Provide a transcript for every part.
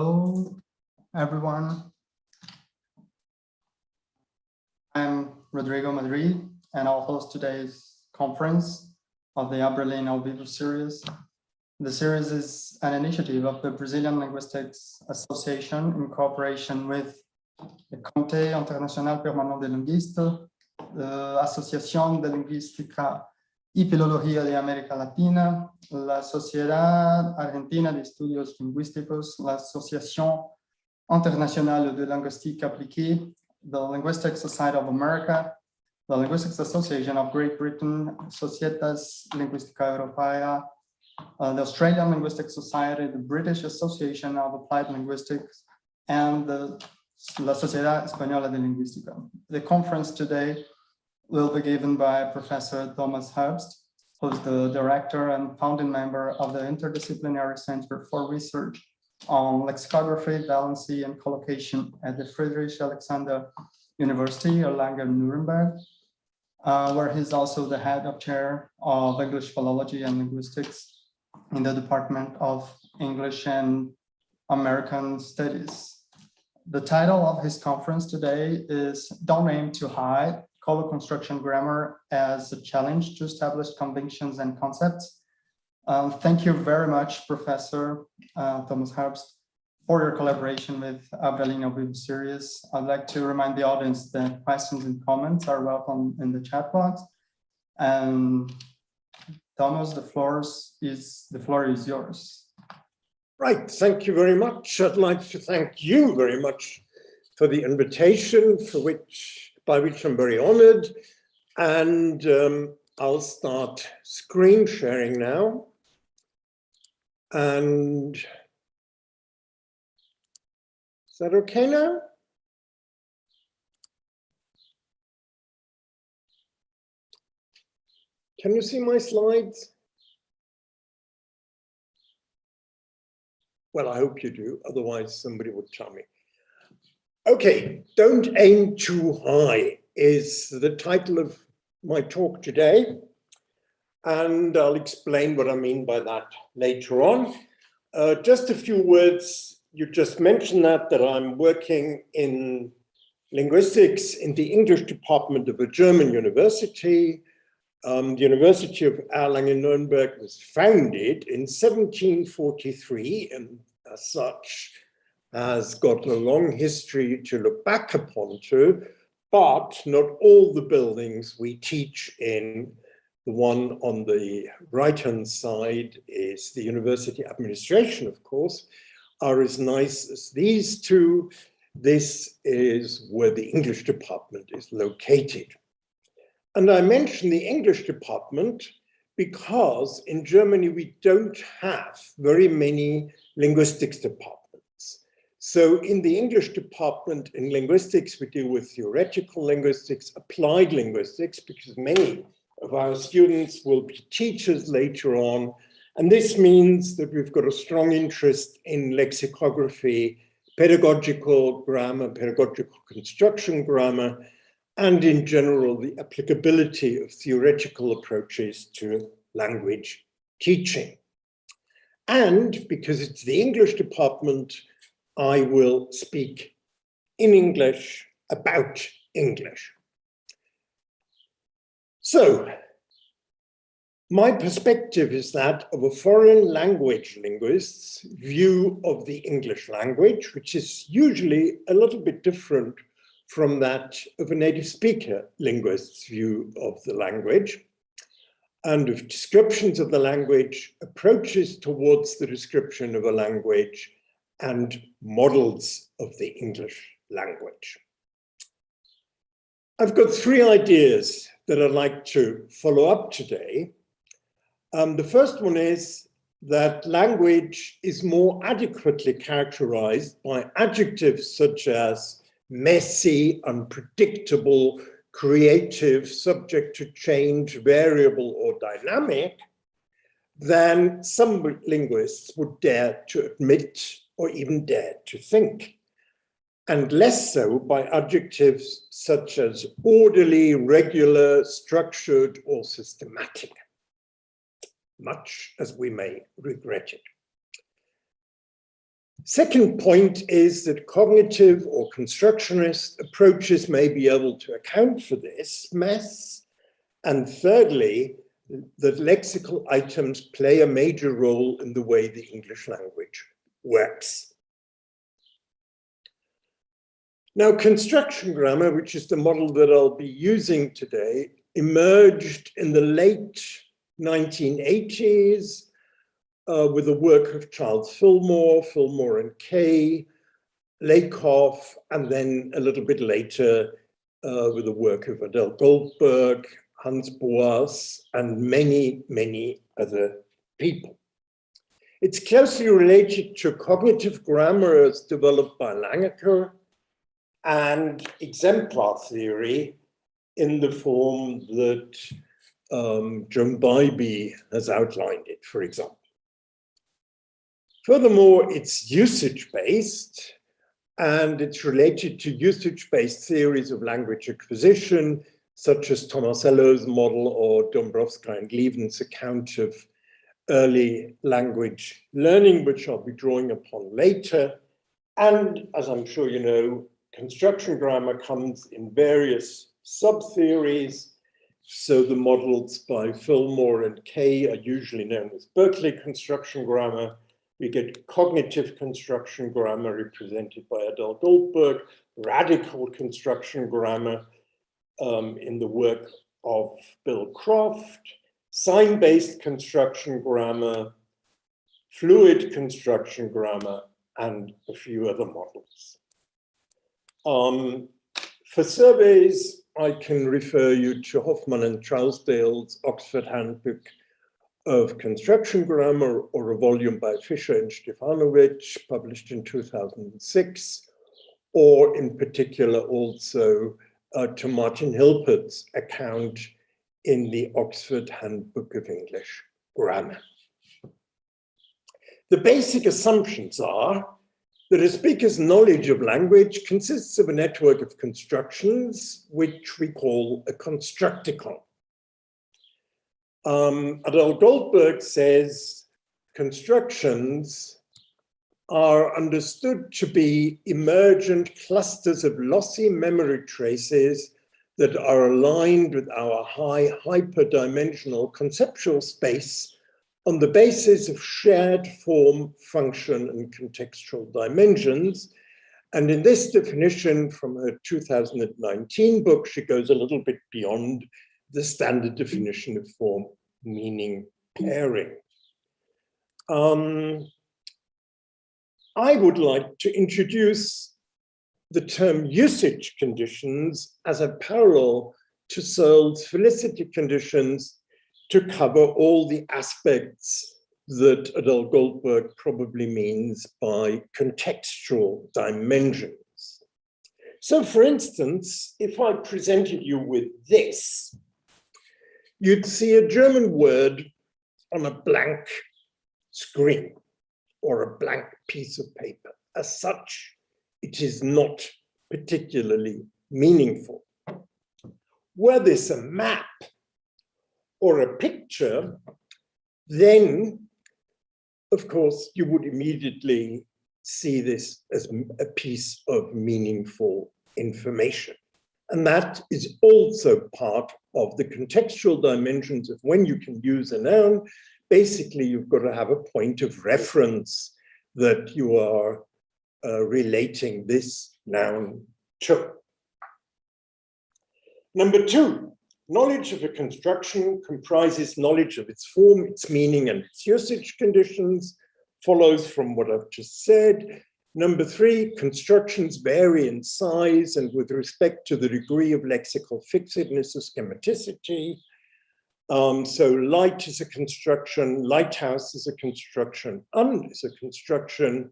Hello, everyone. I'm Rodrigo Madrid, and I'll host today's conference of the Abralin ao Vivo series. The series is an initiative of the Brazilian Linguistics Association in cooperation with the Comité International Permanent des Linguistes, the Asociación de Lingüística y Filología de América Latina, la Sociedad Argentina de Estudios Lingüísticos, la Asociación Internationale de Linguistique Appliquée, the Linguistic Society of America, the Linguistics Association of Great Britain, Societas Lingüística Europea, the Australian Linguistic Society, the British Association of Applied Linguistics, and la Sociedad Española de Lingüística. The conference today will be given by Professor Thomas Herbst, who's the director and founding member of the Interdisciplinary Center for Research on Lexicography, Valency, and Collocation at the Friedrich Alexander University, Erlangen-Nuremberg, where he's also the head of chair of English Philology and Linguistics in the Department of English and American Studies. The title of his conference today is Don't Aim Too High, ColloConstruction Grammar as a Challenge to Establish Conventions and Concepts. Thank you very much, Professor Thomas Herbst, for your collaboration with Abralin ao Vivo series. I'd like to remind the audience that questions and comments are welcome in the chat box. And Thomas, the floor is yours. Right, thank you very much. I'd like to thank you very much for the invitation, by which I'm very honored. And I'll start screen sharing now. And is that okay now? Can you see my slides? Well, I hope you do, otherwise somebody would tell me. Okay, Don't Aim Too High is the title of my talk today, and I'll explain what I mean by that later on. Just a few words. You just mentioned that I'm working in linguistics in the English department of a German university. The University of Erlangen-Nuremberg was founded in 1743 and as such has got a long history to look back upon to, but not all the buildings we teach in. The one on the right-hand side is the university administration, of course, are as nice as these two. This is where the English department is located. And I mention the English department because in Germany we don't have very many linguistics departments. So in the English department in linguistics, we deal with theoretical linguistics, applied linguistics, because many of our students will be teachers later on. And this means that we've got a strong interest in lexicography, pedagogical grammar, pedagogical construction grammar, and in general, the applicability of theoretical approaches to language teaching. And because it's the English department, I will speak in English about English. So, my perspective is that of a foreign language linguist's view of the English language, which is usually a little bit different from that of a native speaker linguist's view of the language, and of descriptions of the language, approaches towards the description of a language, and models of the English language. I've got three ideas that I'd like to follow up today. The first one is that language is more adequately characterized by adjectives such as messy, unpredictable, creative, subject to change, variable, or dynamic than some linguists would dare to admit or even dare to think, and less so by adjectives such as orderly, regular, structured, or systematic, much as we may regret it. Second point is that cognitive or constructionist approaches may be able to account for this mess. And thirdly, that lexical items play a major role in the way the English language works. Now, construction grammar, which is the model that I'll be using today, emerged in the late 1980s with the work of Charles Fillmore and Kay, Lakoff, and then a little bit later with the work of Adele Goldberg, Hans Boas, and many, many other people. It's closely related to cognitive grammar as developed by Langecker and exemplar theory in the form that John Bybee has outlined it, for example. Furthermore, it's usage-based, and it's related to usage-based theories of language acquisition, such as Tomasello's model or Dombrovskis and Leaven's account of early language learning, which I'll be drawing upon later. And as I'm sure you know, construction grammar comes in various sub-theories. So the models by Fillmore and Kay are usually known as Berkeley construction grammar. We get cognitive construction grammar represented by Adele Goldberg, radical construction grammar in the work of Bill Croft, sign-based construction grammar, fluid construction grammar, and a few other models. For surveys, I can refer you to Hoffman and Trousdale's Oxford Handbook of Construction Grammar, or a volume by Fischer and Stefanovic, published in 2006, or in particular also to Martin Hilpert's account in the Oxford Handbook of English Grammar. The basic assumptions are that a speaker's knowledge of language consists of a network of constructions, which we call a constructicon. Adele Goldberg says constructions are understood to be emergent clusters of lossy memory traces that are aligned with our high hyperdimensional conceptual space on the basis of shared form, function, and contextual dimensions. And in this definition from her 2019 book, she goes a little bit beyond the standard definition of form, meaning pairing. I would like to introduce the term usage conditions as a parallel to Searle's felicity conditions to cover all the aspects that Adele Goldberg probably means by contextual dimensions. So for instance, if I presented you with this, you'd see a German word on a blank screen or a blank piece of paper. As such, it is not particularly meaningful. Were this a map or a picture, then, of course, you would immediately see this as a piece of meaningful information. And that is also part of the contextual dimensions of when you can use a noun. Basically, you've got to have a point of reference that you are relating this noun to. Number two, knowledge of a construction comprises knowledge of its form, its meaning, and its usage conditions, follows from what I've just said. Number three, constructions vary in size and with respect to the degree of lexical fixedness or schematicity. So light is a construction, lighthouse is a construction, und is a construction.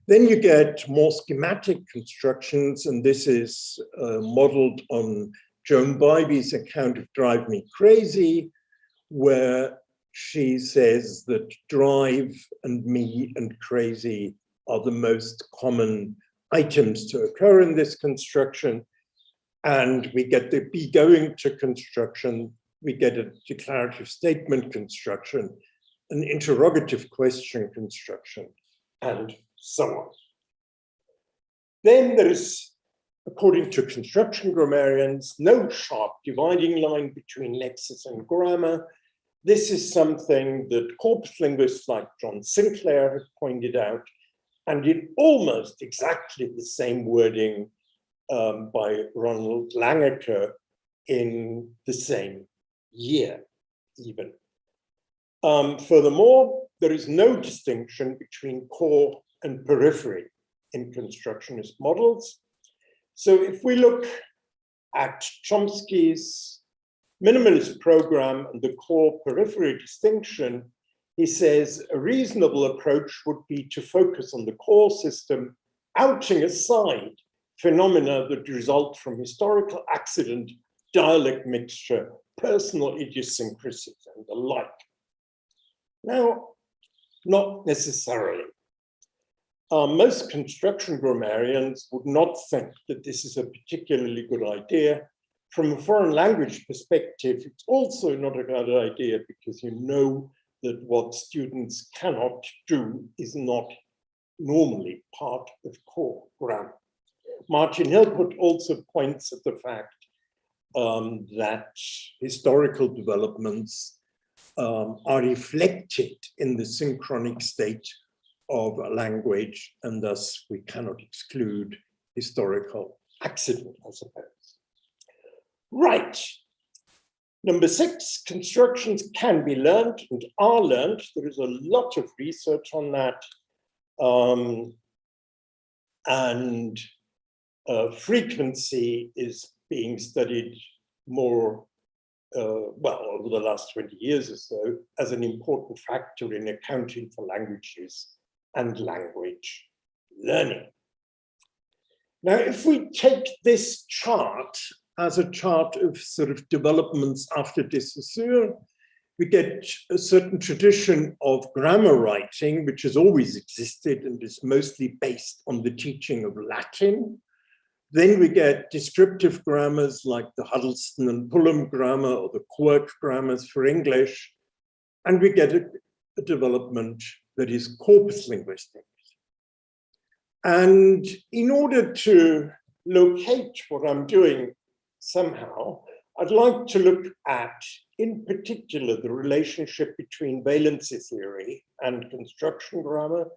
Then you get more schematic constructions, and this is modeled on Joan Bybee's account of Drive Me Crazy, where she says that drive and me and crazy are the most common items to occur in this construction. And we get the be going to construction, we get a declarative statement construction, an interrogative question construction, and so on. Then there is, according to construction grammarians, no sharp dividing line between lexis and grammar. This is something that corpus linguists like John Sinclair have pointed out, and in almost exactly the same wording by Ronald Langeker in the same year, even. Furthermore, there is no distinction between core and periphery in constructionist models. So if we look at Chomsky's minimalist program and the core periphery distinction, he says a reasonable approach would be to focus on the core system, outing aside phenomena that result from historical accident, dialect mixture, personal idiosyncrasies, and the like. Now, not necessarily. Most construction grammarians would not think that this is a particularly good idea. From a foreign language perspective, it's also not a good idea because you know that what students cannot do is not normally part of core grammar. Martin Hilpert also points at the fact that historical developments are reflected in the synchronic state of a language, and thus we cannot exclude historical accident, I suppose. Right. Number 6, constructions can be learned and are learned. There is a lot of research on that. Frequency is being studied more, well, over the last 20 years or so, as an important factor in accounting for language use and language learning. Now, if we take this chart as a chart of sort of developments after de Saussure, we get a certain tradition of grammar writing, which has always existed and is mostly based on the teaching of Latin. Then we get descriptive grammars like the Huddleston and Pullum grammar or the Quirk grammars for English. And we get a development that is corpus linguistics. And in order to locate what I'm doing somehow, I'd like to look at, in particular, the relationship between valency theory and construction grammar.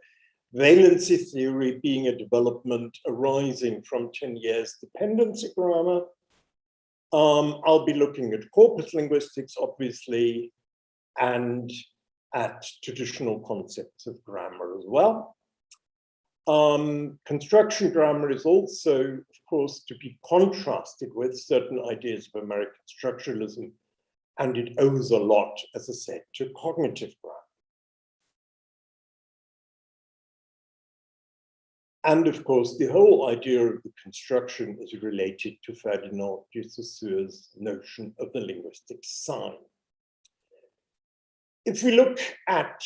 Valency theory being a development arising from 10 years dependency grammar. I'll be looking at corpus linguistics, obviously, and at traditional concepts of grammar as well. Construction grammar is also, of course, to be contrasted with certain ideas of American structuralism, and it owes a lot, as I said, to cognitive grammar. And of course, the whole idea of the construction is related to Ferdinand de Saussure's notion of the linguistic sign. If we look at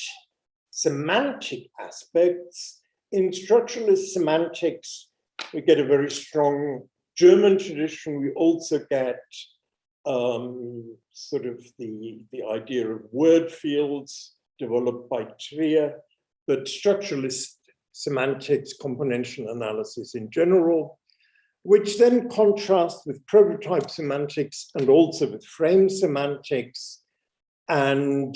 semantic aspects, in structuralist semantics, we get a very strong German tradition. We also get sort of the idea of word fields developed by Trier, but structuralist semantics, componential analysis in general, which then contrasts with prototype semantics and also with frame semantics. And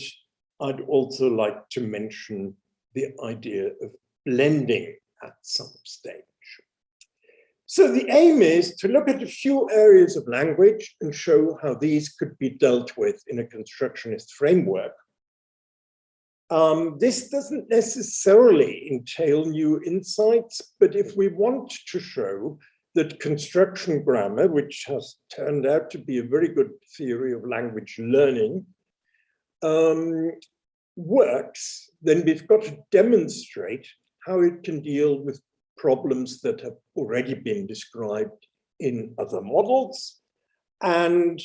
I'd also like to mention the idea of blending at some stage. So the aim is to look at a few areas of language and show how these could be dealt with in a constructionist framework. This doesn't necessarily entail new insights, but if we want to show that construction grammar, which has turned out to be a very good theory of language learning, works, then we've got to demonstrate how it can deal with problems that have already been described in other models. And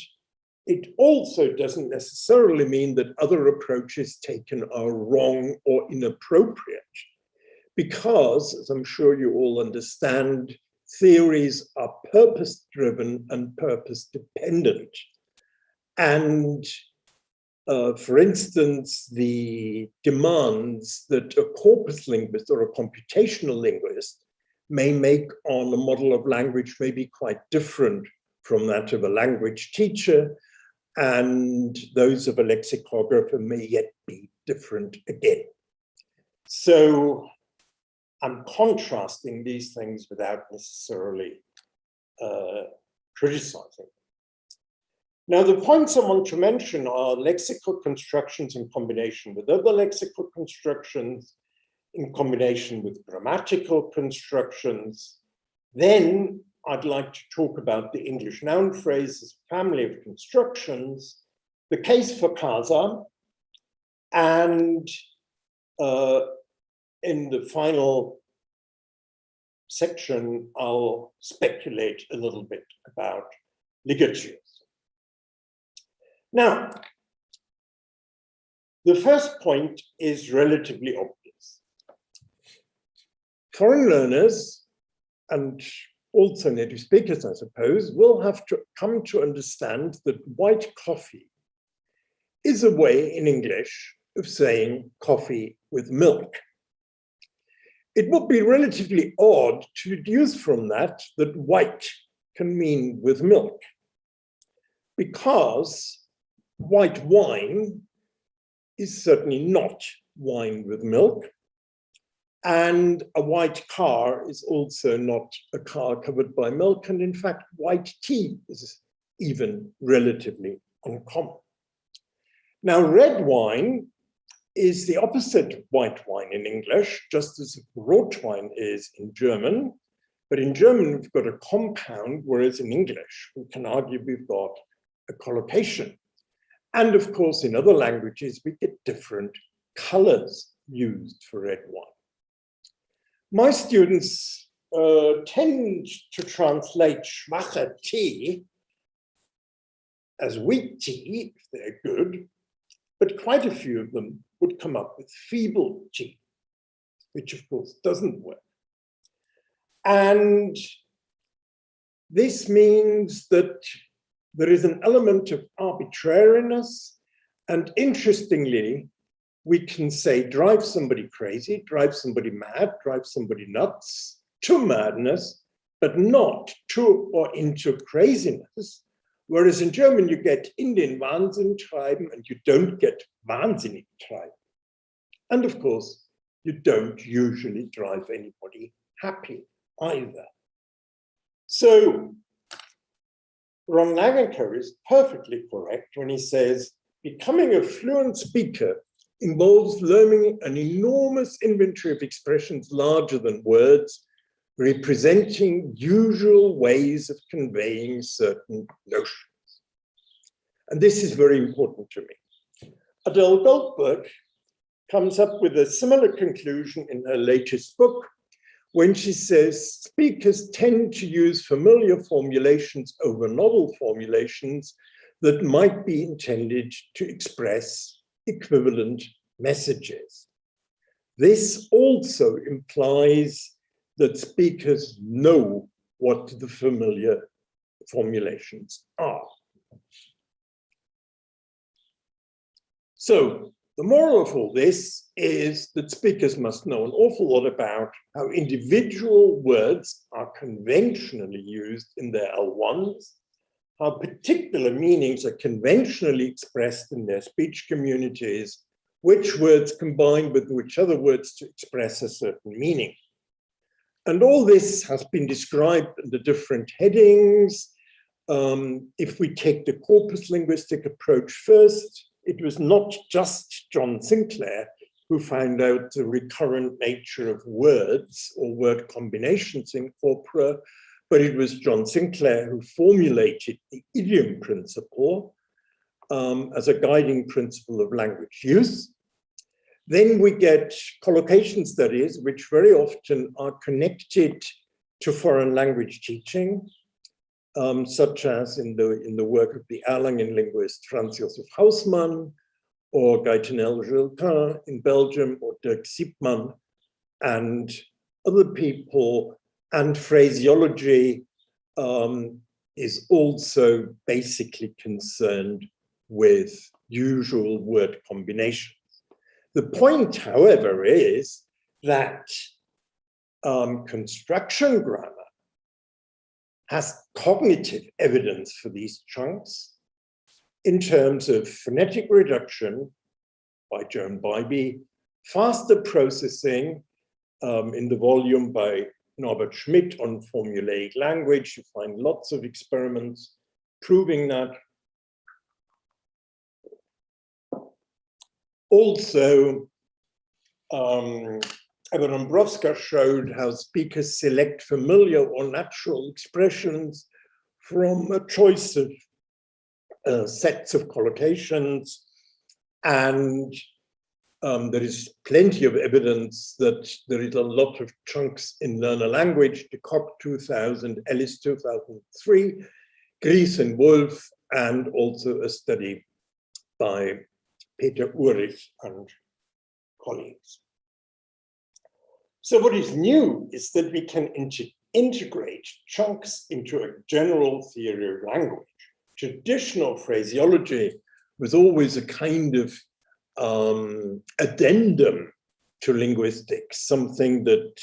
it also doesn't necessarily mean that other approaches taken are wrong or inappropriate, because, as I'm sure you all understand, theories are purpose-driven and purpose-dependent. And For instance, the demands that a corpus linguist or a computational linguist may make on a model of language may be quite different from that of a language teacher, and those of a lexicographer may yet be different again. So I'm contrasting these things without necessarily criticizing. Now, the points I want to mention are lexical constructions in combination with other lexical constructions, in combination with grammatical constructions. Then I'd like to talk about the English noun phrase as a family of constructions, the case for casa, and in the final section, I'll speculate a little bit about ligatures. Now, the first point is relatively obvious. Foreign learners, and also native speakers, I suppose, will have to come to understand that white coffee is a way in English of saying coffee with milk. It would be relatively odd to deduce from that that white can mean with milk, because white wine is certainly not wine with milk, and a white car is also not a car covered by milk, and in fact, white tea is even relatively uncommon. Now, red wine is the opposite of white wine in English, just as Rotwein is in German, but in German we've got a compound, whereas in English we can argue we've got a collocation. And of course, in other languages, we get different colors used for red wine. My students tend to translate schwache tea as weak tea, if they're good, but quite a few of them would come up with feeble tea, which of course doesn't work. And this means that there is an element of arbitrariness, and interestingly, we can say drive somebody crazy, drive somebody mad, drive somebody nuts to madness, but not to or into craziness. Whereas in German, you get in den Wahnsinn treiben and you don't get wahnsinnig treiben. And of course, you don't usually drive anybody happy either. So Ron Langenker is perfectly correct when he says, becoming a fluent speaker involves learning an enormous inventory of expressions larger than words, representing usual ways of conveying certain notions. And this is very important to me. Adele Goldberg comes up with a similar conclusion in her latest book, when she says speakers tend to use familiar formulations over novel formulations that might be intended to express equivalent messages. This also implies that speakers know what the familiar formulations are. So the moral of all this is that speakers must know an awful lot about how individual words are conventionally used in their L1s, how particular meanings are conventionally expressed in their speech communities, which words combine with which other words to express a certain meaning. And all this has been described under different headings. If we take the corpus linguistic approach first, it was not just John Sinclair who found out the recurrent nature of words or word combinations in corpora, but it was John Sinclair who formulated the idiom principle as a guiding principle of language use. Then we get collocation studies, which very often are connected to foreign language teaching, such as in the work of the Erlangen linguist Franz Josef Hausmann, or Gaëtanel Gilquin in Belgium, or Dirk Siepmann, and other people. And phraseology is also basically concerned with usual word combinations. The point, however, is that construction grammar has cognitive evidence for these chunks in terms of phonetic reduction by Joan Bybee, faster processing in the volume by Norbert Schmidt on formulaic language. You find lots of experiments proving that. Also, Abramowska showed how speakers select familiar or natural expressions from a choice of sets of collocations, and there is plenty of evidence that there is a lot of chunks in learner language. De Kock 2000, Ellis 2003, Gries and Wolf, and also a study by Peter Ulrich and colleagues. So what is new is that we can integrate chunks into a general theory of language. Traditional phraseology was always a kind of addendum to linguistics, something that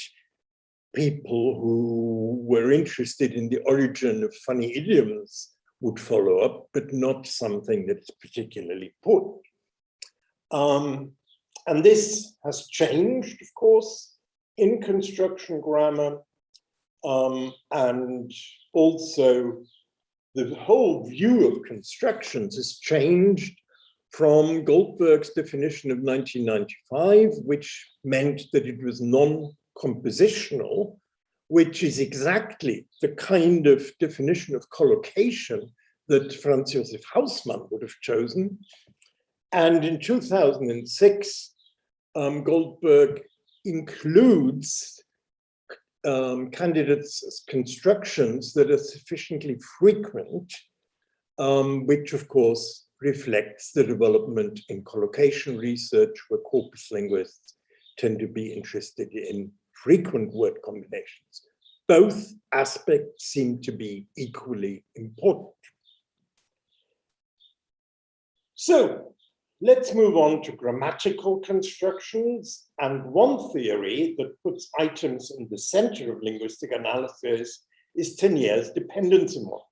people who were interested in the origin of funny idioms would follow up, but not something that's particularly important. And this has changed, of course, in construction grammar, and also the whole view of constructions has changed from Goldberg's definition of 1995, which meant that it was non-compositional, which is exactly the kind of definition of collocation that Franz Josef Hausmann would have chosen. And in 2006, Goldberg includes candidates as constructions that are sufficiently frequent, which of course reflects the development in collocation research, where corpus linguists tend to be interested in frequent word combinations. Both aspects seem to be equally important. So let's move on to grammatical constructions. And one theory that puts items in the center of linguistic analysis is Tenier's dependency model.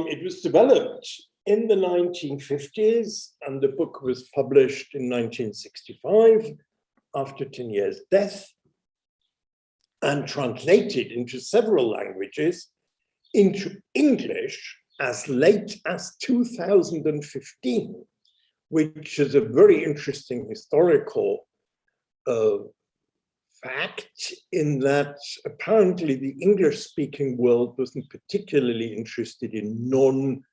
It was developed in the 1950s, and the book was published in 1965 after Tenier's death, and translated into several languages, into English as late as 2015, which is a very interesting historical fact, in that apparently the English-speaking world wasn't particularly interested in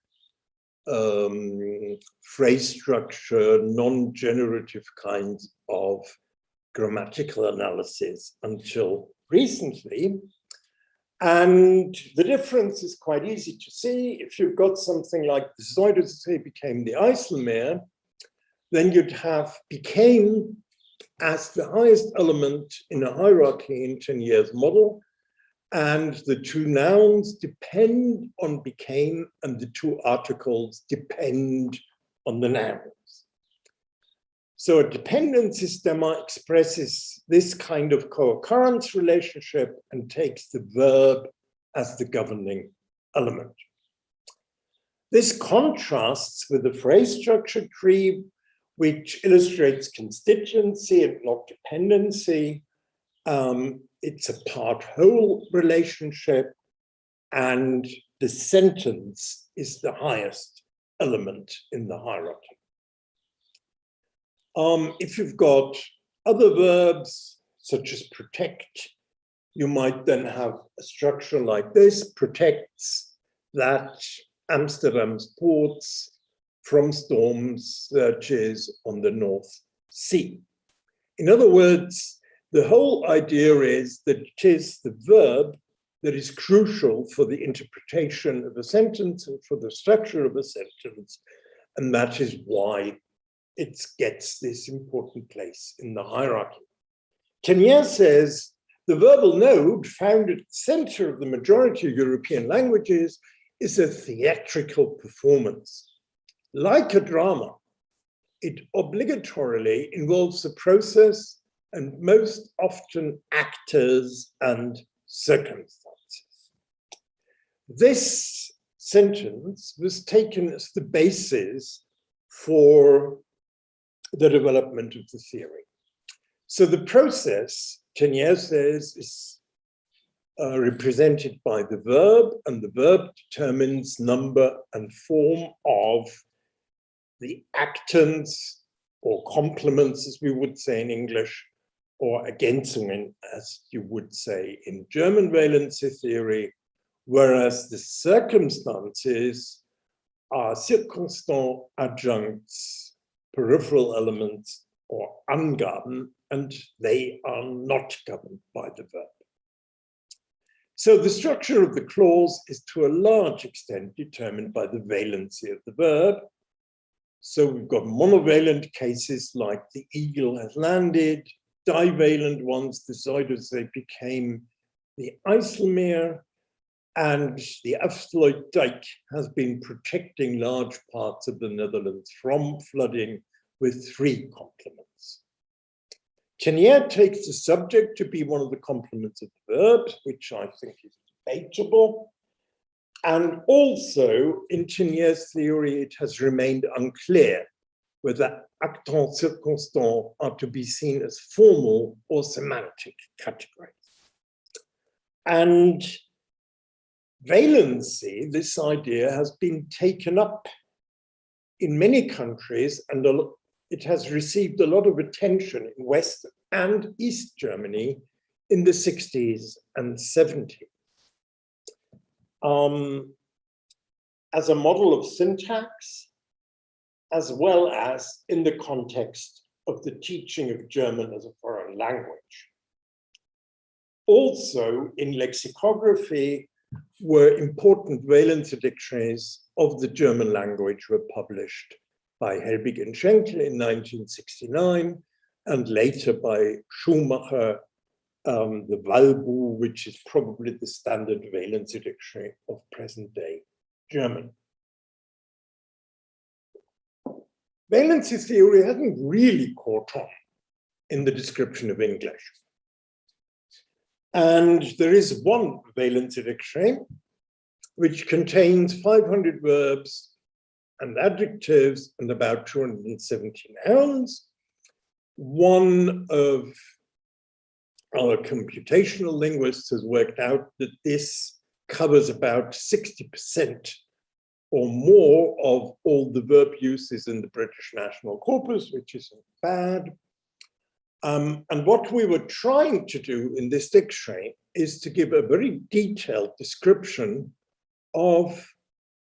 phrase structure, non-generative kinds of grammatical analysis until recently. And the difference is quite easy to see. If you've got something like the Zuiderzee became the Eiselmeer, then you'd have became as the highest element in a hierarchy in Tenier's model, and the two nouns depend on became, and the two articles depend on the nouns. So a dependency stemma expresses this kind of co-occurrence relationship and takes the verb as the governing element. This contrasts with the phrase structure tree, which illustrates constituency and not dependency. It's a part-whole relationship, and the sentence is the highest element in the hierarchy. If you've got other verbs, such as protect, you might then have a structure like this: protects that Amsterdam's ports from storm surges on the North Sea. In other words, the whole idea is that it is the verb that is crucial for the interpretation of a sentence and for the structure of a sentence, and that is why it gets this important place in the hierarchy. Tenier says the verbal node found at the center of the majority of European languages is a theatrical performance. Like a drama, it obligatorily involves a process and most often actors and circumstances. This sentence was taken as the basis for the development of the theory. So the process, Tenier says, is represented by the verb, and the verb determines number and form of the actants or complements, as we would say in English, or Ergänzungen, as you would say in German Valency theory, whereas the circumstances are circumstant adjuncts, peripheral elements, or Angaben, and they are not governed by the verb. So the structure of the clause is to a large extent determined by the valency of the verb. So we've got monovalent cases like the eagle has landed, divalent ones, the Zuiderzee became the IJsselmeer, and the Afsluitdijk has been protecting large parts of the Netherlands from flooding with 3 complements. Tenier takes the subject to be one of the complements of the verb, which I think is debatable. And also in Tenier's theory, it has remained unclear whether actants circonstants are to be seen as formal or semantic categories. And valency, this idea, has been taken up in many countries, and it has received a lot of attention in West and East Germany in the 60s and 70s. As a model of syntax, as well as in the context of the teaching of German as a foreign language. Also in lexicography, where important valency dictionaries of the German language were published by Helbig and Schenkel in 1969, and later by Schumacher, the Walbu, which is probably the standard valency dictionary of present-day German. Valency theory hasn't really caught on in the description of English. And there is one valency dictionary which contains 500 verbs and adjectives and about 270 nouns. One of our computational linguists has worked out that this covers about 60% or more of all the verb uses in the British National Corpus, which isn't bad. And what we were trying to do in this dictionary is to give a very detailed description of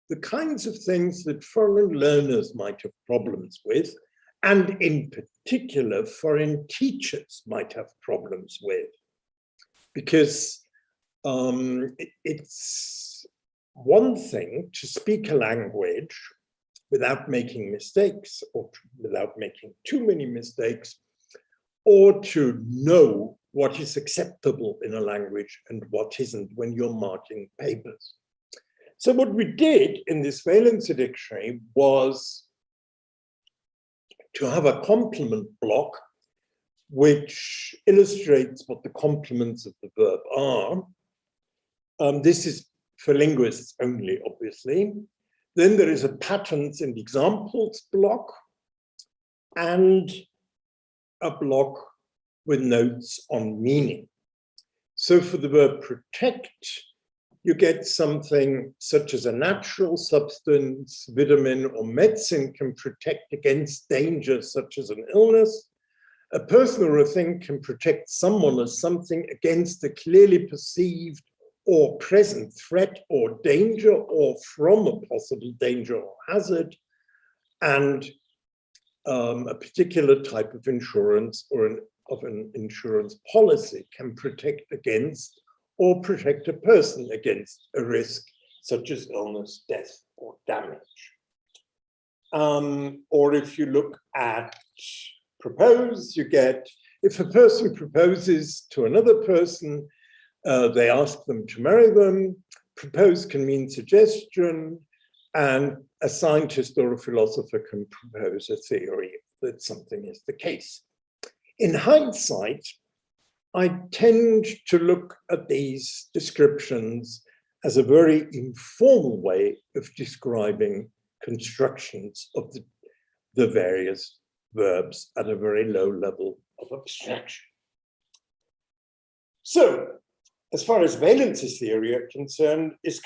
the kinds of things that foreign learners might have problems with, and in particular, foreign teachers might have problems with. Because it's one thing to speak a language without making mistakes or without making too many mistakes, or to know what is acceptable in a language and what isn't when you're marking papers. So what we did in this valency dictionary was to have a complement block which illustrates what the complements of the verb are. This is for linguists only, obviously. Then there is a patterns and examples block and a block with notes on meaning. So for the verb protect, you get something such as a natural substance, vitamin or medicine can protect against danger such as an illness. A person or a thing can protect someone or something against a clearly perceived or present threat or danger or from a possible danger or hazard. And a particular type of insurance or of an insurance policy can protect against or protect a person against a risk such as illness, death, or damage. Or if you look at propose, you get, if a person proposes to another person, they ask them to marry them. Propose can mean suggestion. and a scientist or a philosopher can propose a theory that something is the case. In hindsight, I tend to look at these descriptions as a very informal way of describing constructions of the various verbs at a very low level of abstraction. So, as far as Valency theory is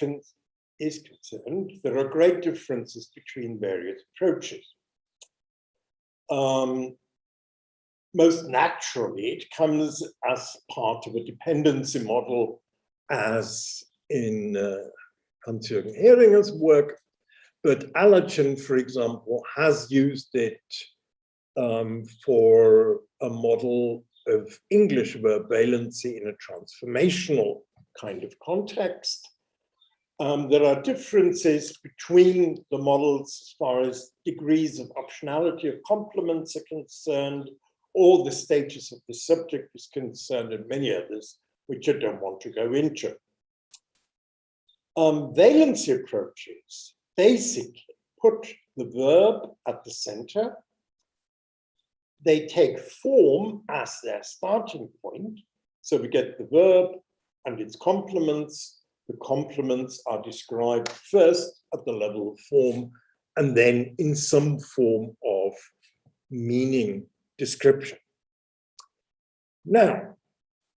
concerned, there are great differences between various approaches. Most naturally, it comes as part of a dependency model, as in Hans-Jürgen Heringer's work, but Allerton, for example, has used it for a model of English verb valency in a transformational kind of context. There are differences between the models as far as degrees of optionality of complements are concerned, or the status of the subject is concerned, and many others, which I don't want to go into. Valency approaches basically put the verb at the center. They take form as their starting point. So we get the verb and its complements. The complements are described first at the level of form, and then in some form of meaning description. Now,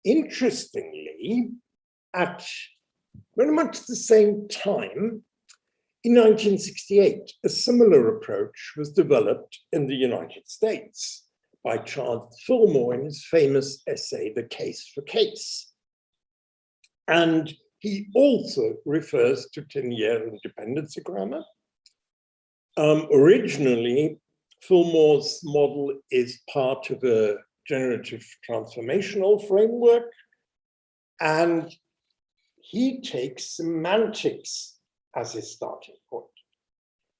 interestingly, at very much the same time, in 1968, a similar approach was developed in the United States by Charles Fillmore in his famous essay, The Case for Case. And he also refers to Tenier and dependency grammar. Originally, Fillmore's model is part of a generative transformational framework, and he takes semantics as his starting point.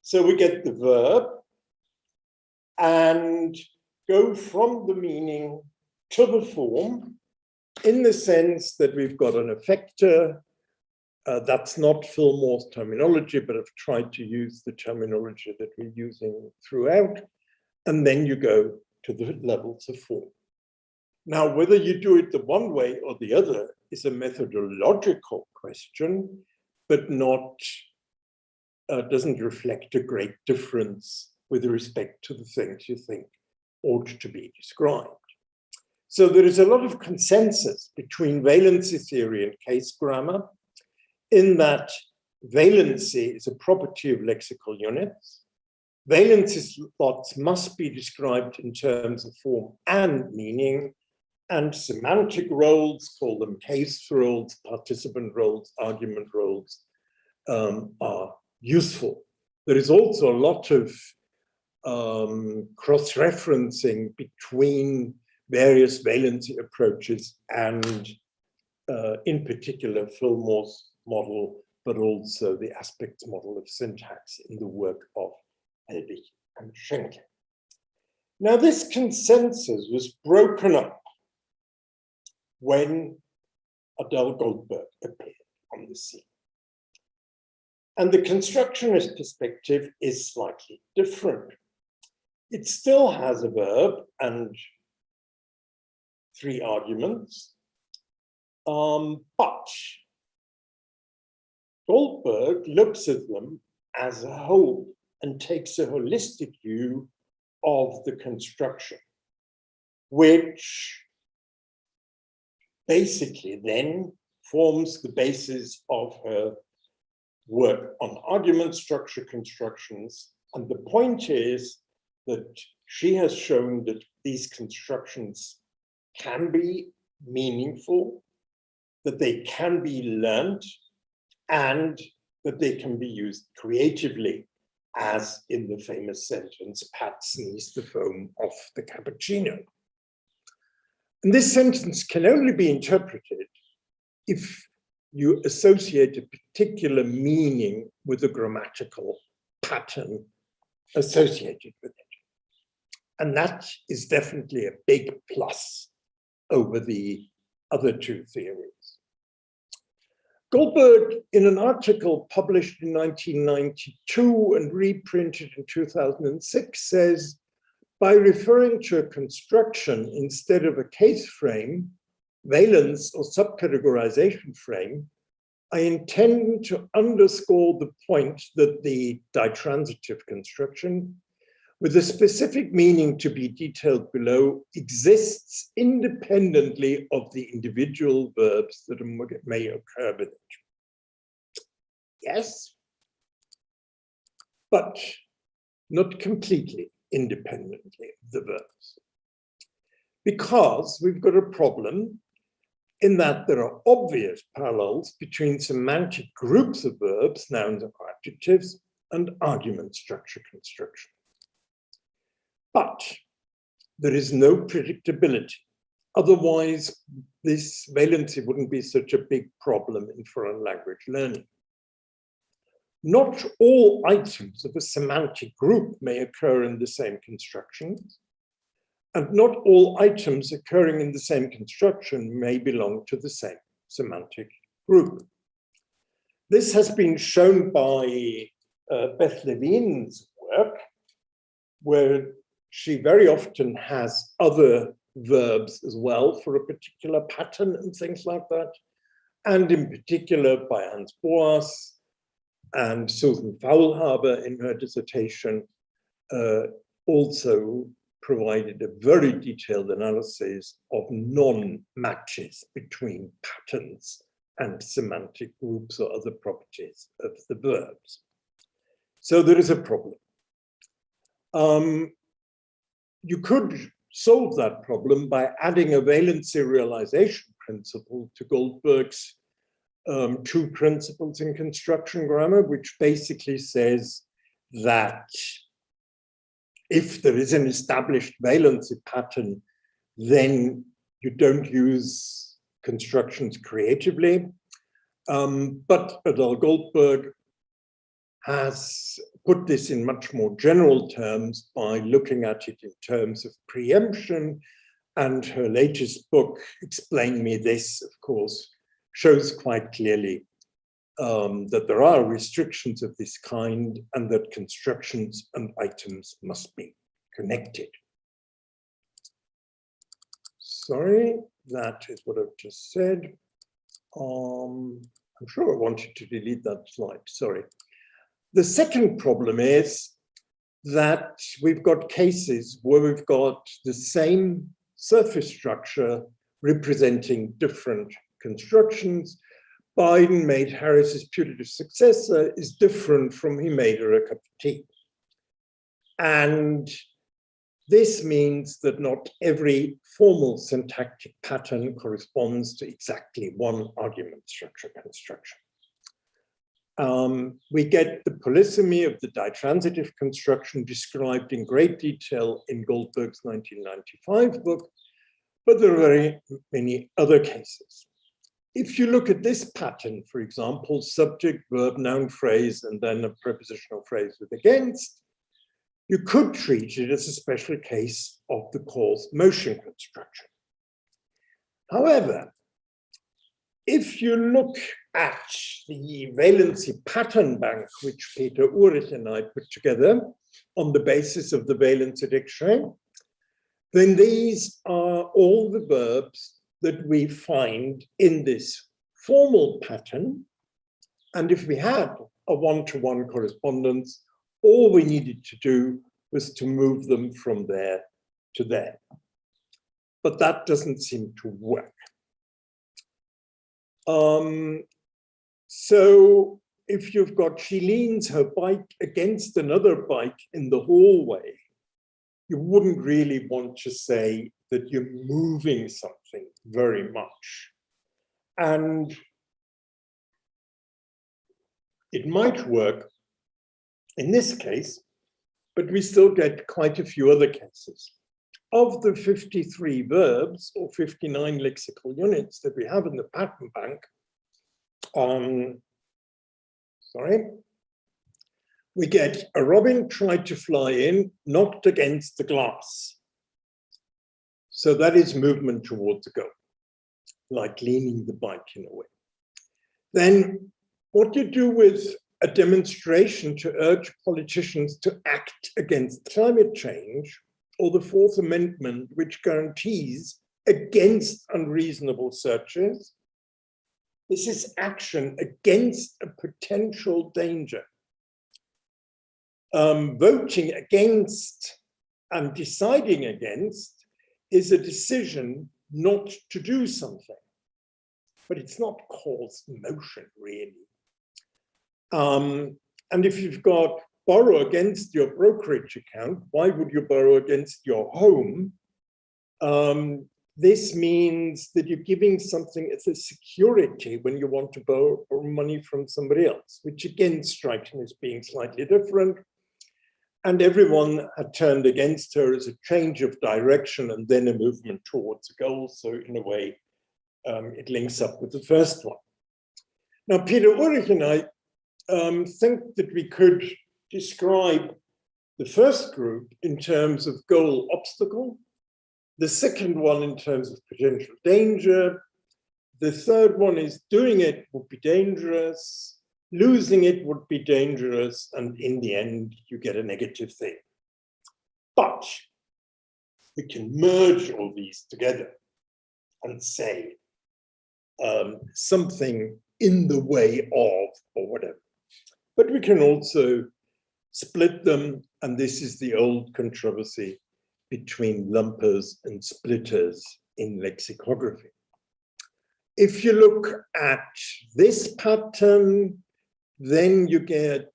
So we get the verb and go from the meaning to the form, in the sense that we've got an effector. That's not Fillmore's terminology, but I've tried to use the terminology that we're using throughout. And then you go to the levels of form. Now, whether you do it the one way or the other is a methodological question, but doesn't reflect a great difference with respect to the things you think ought to be described. So there is a lot of consensus between valency theory and case grammar, in that valency is a property of lexical units. Valency slots must be described in terms of form and meaning, and semantic roles, call them case roles, participant roles, argument roles, are useful. There is also a lot of cross-referencing between various valency approaches and in particular Fillmore's model, but also the aspects model of syntax in the work of Bybee and Schenker. Now, this consensus was broken up when Adele Goldberg appeared on the scene. And the constructionist perspective is slightly different. It still has a verb and 3 arguments, but Goldberg looks at them as a whole and takes a holistic view of the construction, which basically then forms the basis of her work on argument structure constructions. And the point is that she has shown that these constructions can be meaningful, that they can be learned, and that they can be used creatively, as in the famous sentence, Pat sneezed the foam off the cappuccino. And this sentence can only be interpreted if you associate a particular meaning with a grammatical pattern associated with it. And that is definitely a big plus over the other 2 theories. Goldberg, in an article published in 1992 and reprinted in 2006, says, by referring to a construction instead of a case frame, valence or subcategorization frame, I intend to underscore the point that the ditransitive construction, with a specific meaning to be detailed below, exists independently of the individual verbs that may occur with it. Yes, but not completely independently of the verbs. Because we've got a problem in that there are obvious parallels between semantic groups of verbs, nouns or adjectives, and argument structure construction. But there is no predictability. Otherwise, this valency wouldn't be such a big problem in foreign language learning. Not all items of a semantic group may occur in the same constructions, and not all items occurring in the same construction may belong to the same semantic group. This has been shown by Beth Levine's work, where she very often has other verbs as well for a particular pattern and things like that. And in particular by Hans Boas and Susan Faulhaber in her dissertation also provided a very detailed analysis of non-matches between patterns and semantic groups or other properties of the verbs. So there is a problem. You could solve that problem by adding a valency realization principle to Goldberg's two principles in construction grammar, which basically says that if there is an established valency pattern, then you don't use constructions creatively. But Adele Goldberg has put this in much more general terms by looking at it in terms of preemption. And her latest book, Explain Me This, of course, shows quite clearly that there are restrictions of this kind and that constructions and items must be connected. Sorry, that is what I've just said. I'm sure I wanted to delete that slide, sorry. The second problem is that we've got cases where we've got the same surface structure representing different constructions. Biden made Harris's putative successor is different from he made her a cup of tea. And this means that not every formal syntactic pattern corresponds to exactly one argument structure construction. We get the polysemy of the ditransitive construction described in great detail in Goldberg's 1995 book, but there are very many other cases. If you look at this pattern, for example, subject, verb, noun, phrase, and then a prepositional phrase with against, you could treat it as a special case of the cause motion construction. However, if you look at the valency pattern bank, which Peter Urich and I put together on the basis of the valency dictionary, then these are all the verbs that we find in this formal pattern. And if we had a one-to-one correspondence, all we needed to do was to move them from there to there. But that doesn't seem to work. So if you've got, she leans her bike against another bike in the hallway, you wouldn't really want to say that you're moving something very much. And it might work in this case, but we still get quite a few other cases. Of the 53 verbs or 59 lexical units that we have in the pattern bank, we get a robin tried to fly in, knocked against the glass. So that is movement towards a goal, like leaning the bike in a way. then what you do with a demonstration to urge politicians to act against climate change, or the Fourth Amendment, which guarantees against unreasonable searches, this is action against a potential danger. Voting against and deciding against is a decision not to do something, but it's not cause motion, really. And if you've got borrow against your brokerage account, why would you borrow against your home? This means that you're giving something as a security when you want to borrow money from somebody else, which again strikes me as being slightly different. And everyone had turned against her as a change of direction and then a movement towards a goal. So in a way, it links up with the first one. Now, Peter Ulrich and I think that we could describe the first group in terms of goal obstacle, the second one in terms of potential danger, the third one is doing it would be dangerous, losing it would be dangerous, and in the end, you get a negative thing. But we can merge all these together and say something in the way of, or whatever. But we can also split them, and this is the old controversy between lumpers and splitters in lexicography. If you look at this pattern, then you get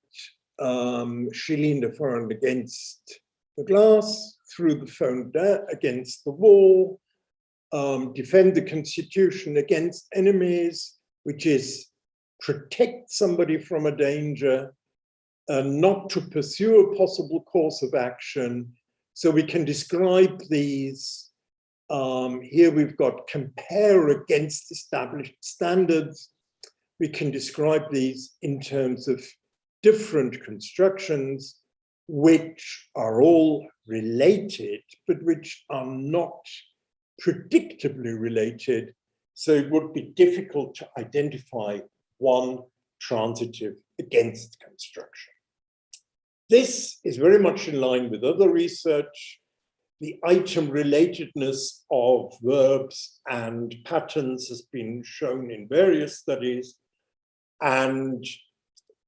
shielding the front against the glass, through the phone against the wall, defend the constitution against enemies, which is protect somebody from a danger, not to pursue a possible course of action. So we can describe these. Here we've got compare against established standards. We can describe these in terms of different constructions, which are all related, but which are not predictably related. So it would be difficult to identify one transitive against construction. This is very much in line with other research. The item relatedness of verbs and patterns has been shown in various studies. And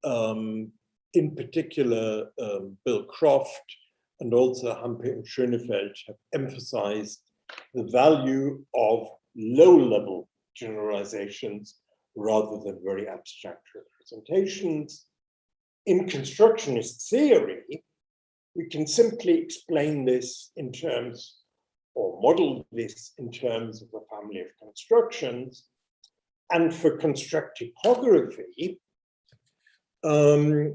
in particular, Bill Croft and also Hampe and Schönefeld have emphasized the value of low-level generalizations rather than very abstract representations. In constructionist theory, we can simply explain this in terms, or model this in terms of a family of constructions. And for construct typography, the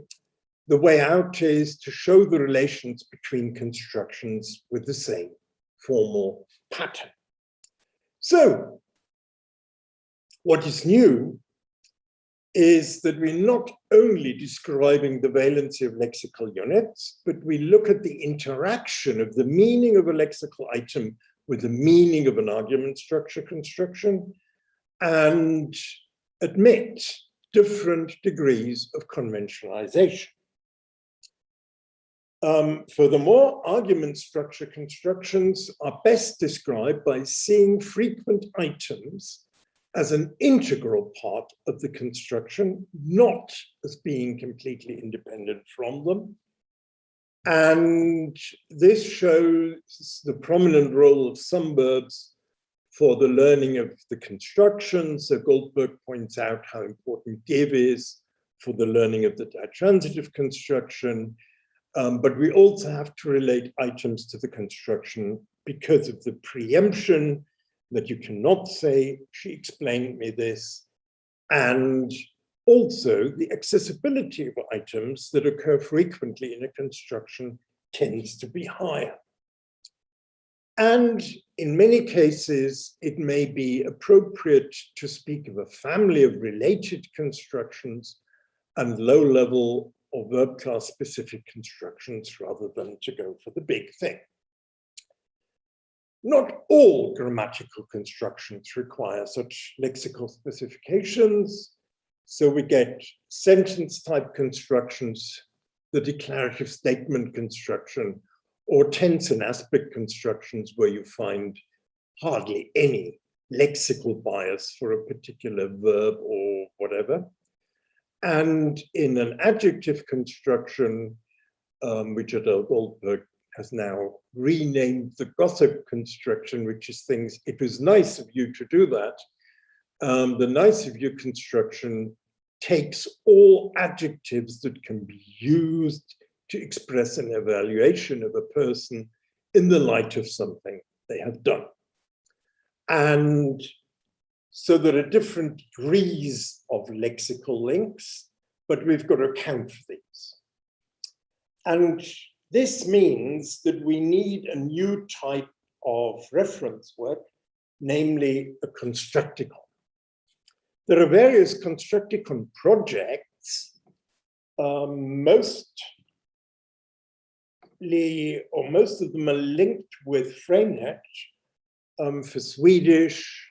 way out is to show the relations between constructions with the same formal pattern. So, what is new is that we're not only describing the valency of lexical units, but we look at the interaction of the meaning of a lexical item with the meaning of an argument structure construction and admit different degrees of conventionalization. Furthermore, argument structure constructions are best described by seeing frequent items as an integral part of the construction, not as being completely independent from them. And this shows the prominent role of some verbs for the learning of the construction. So Goldberg points out how important give is for the learning of the ditransitive construction. But we also have to relate items to the construction because of the preemption that you cannot say, she explained me this, and also the accessibility of items that occur frequently in a construction tends to be higher. And in many cases, it may be appropriate to speak of a family of related constructions and low-level or verb class specific constructions rather than to go for the big thing. Not all grammatical constructions require such lexical specifications. So we get sentence type constructions, the declarative statement construction, or tense and aspect constructions where you find hardly any lexical bias for a particular verb or whatever. And in an adjective construction, which Adele Goldberg has now renamed the gossip construction, which is things, it was nice of you to do that. The nice of you construction takes all adjectives that can be used to express an evaluation of a person in the light of something they have done. And so there are different degrees of lexical links, but we've got to account for these. And this means that we need a new type of reference work, namely a constructicon. There are various constructicon projects, most of them are linked with FrameNet for Swedish,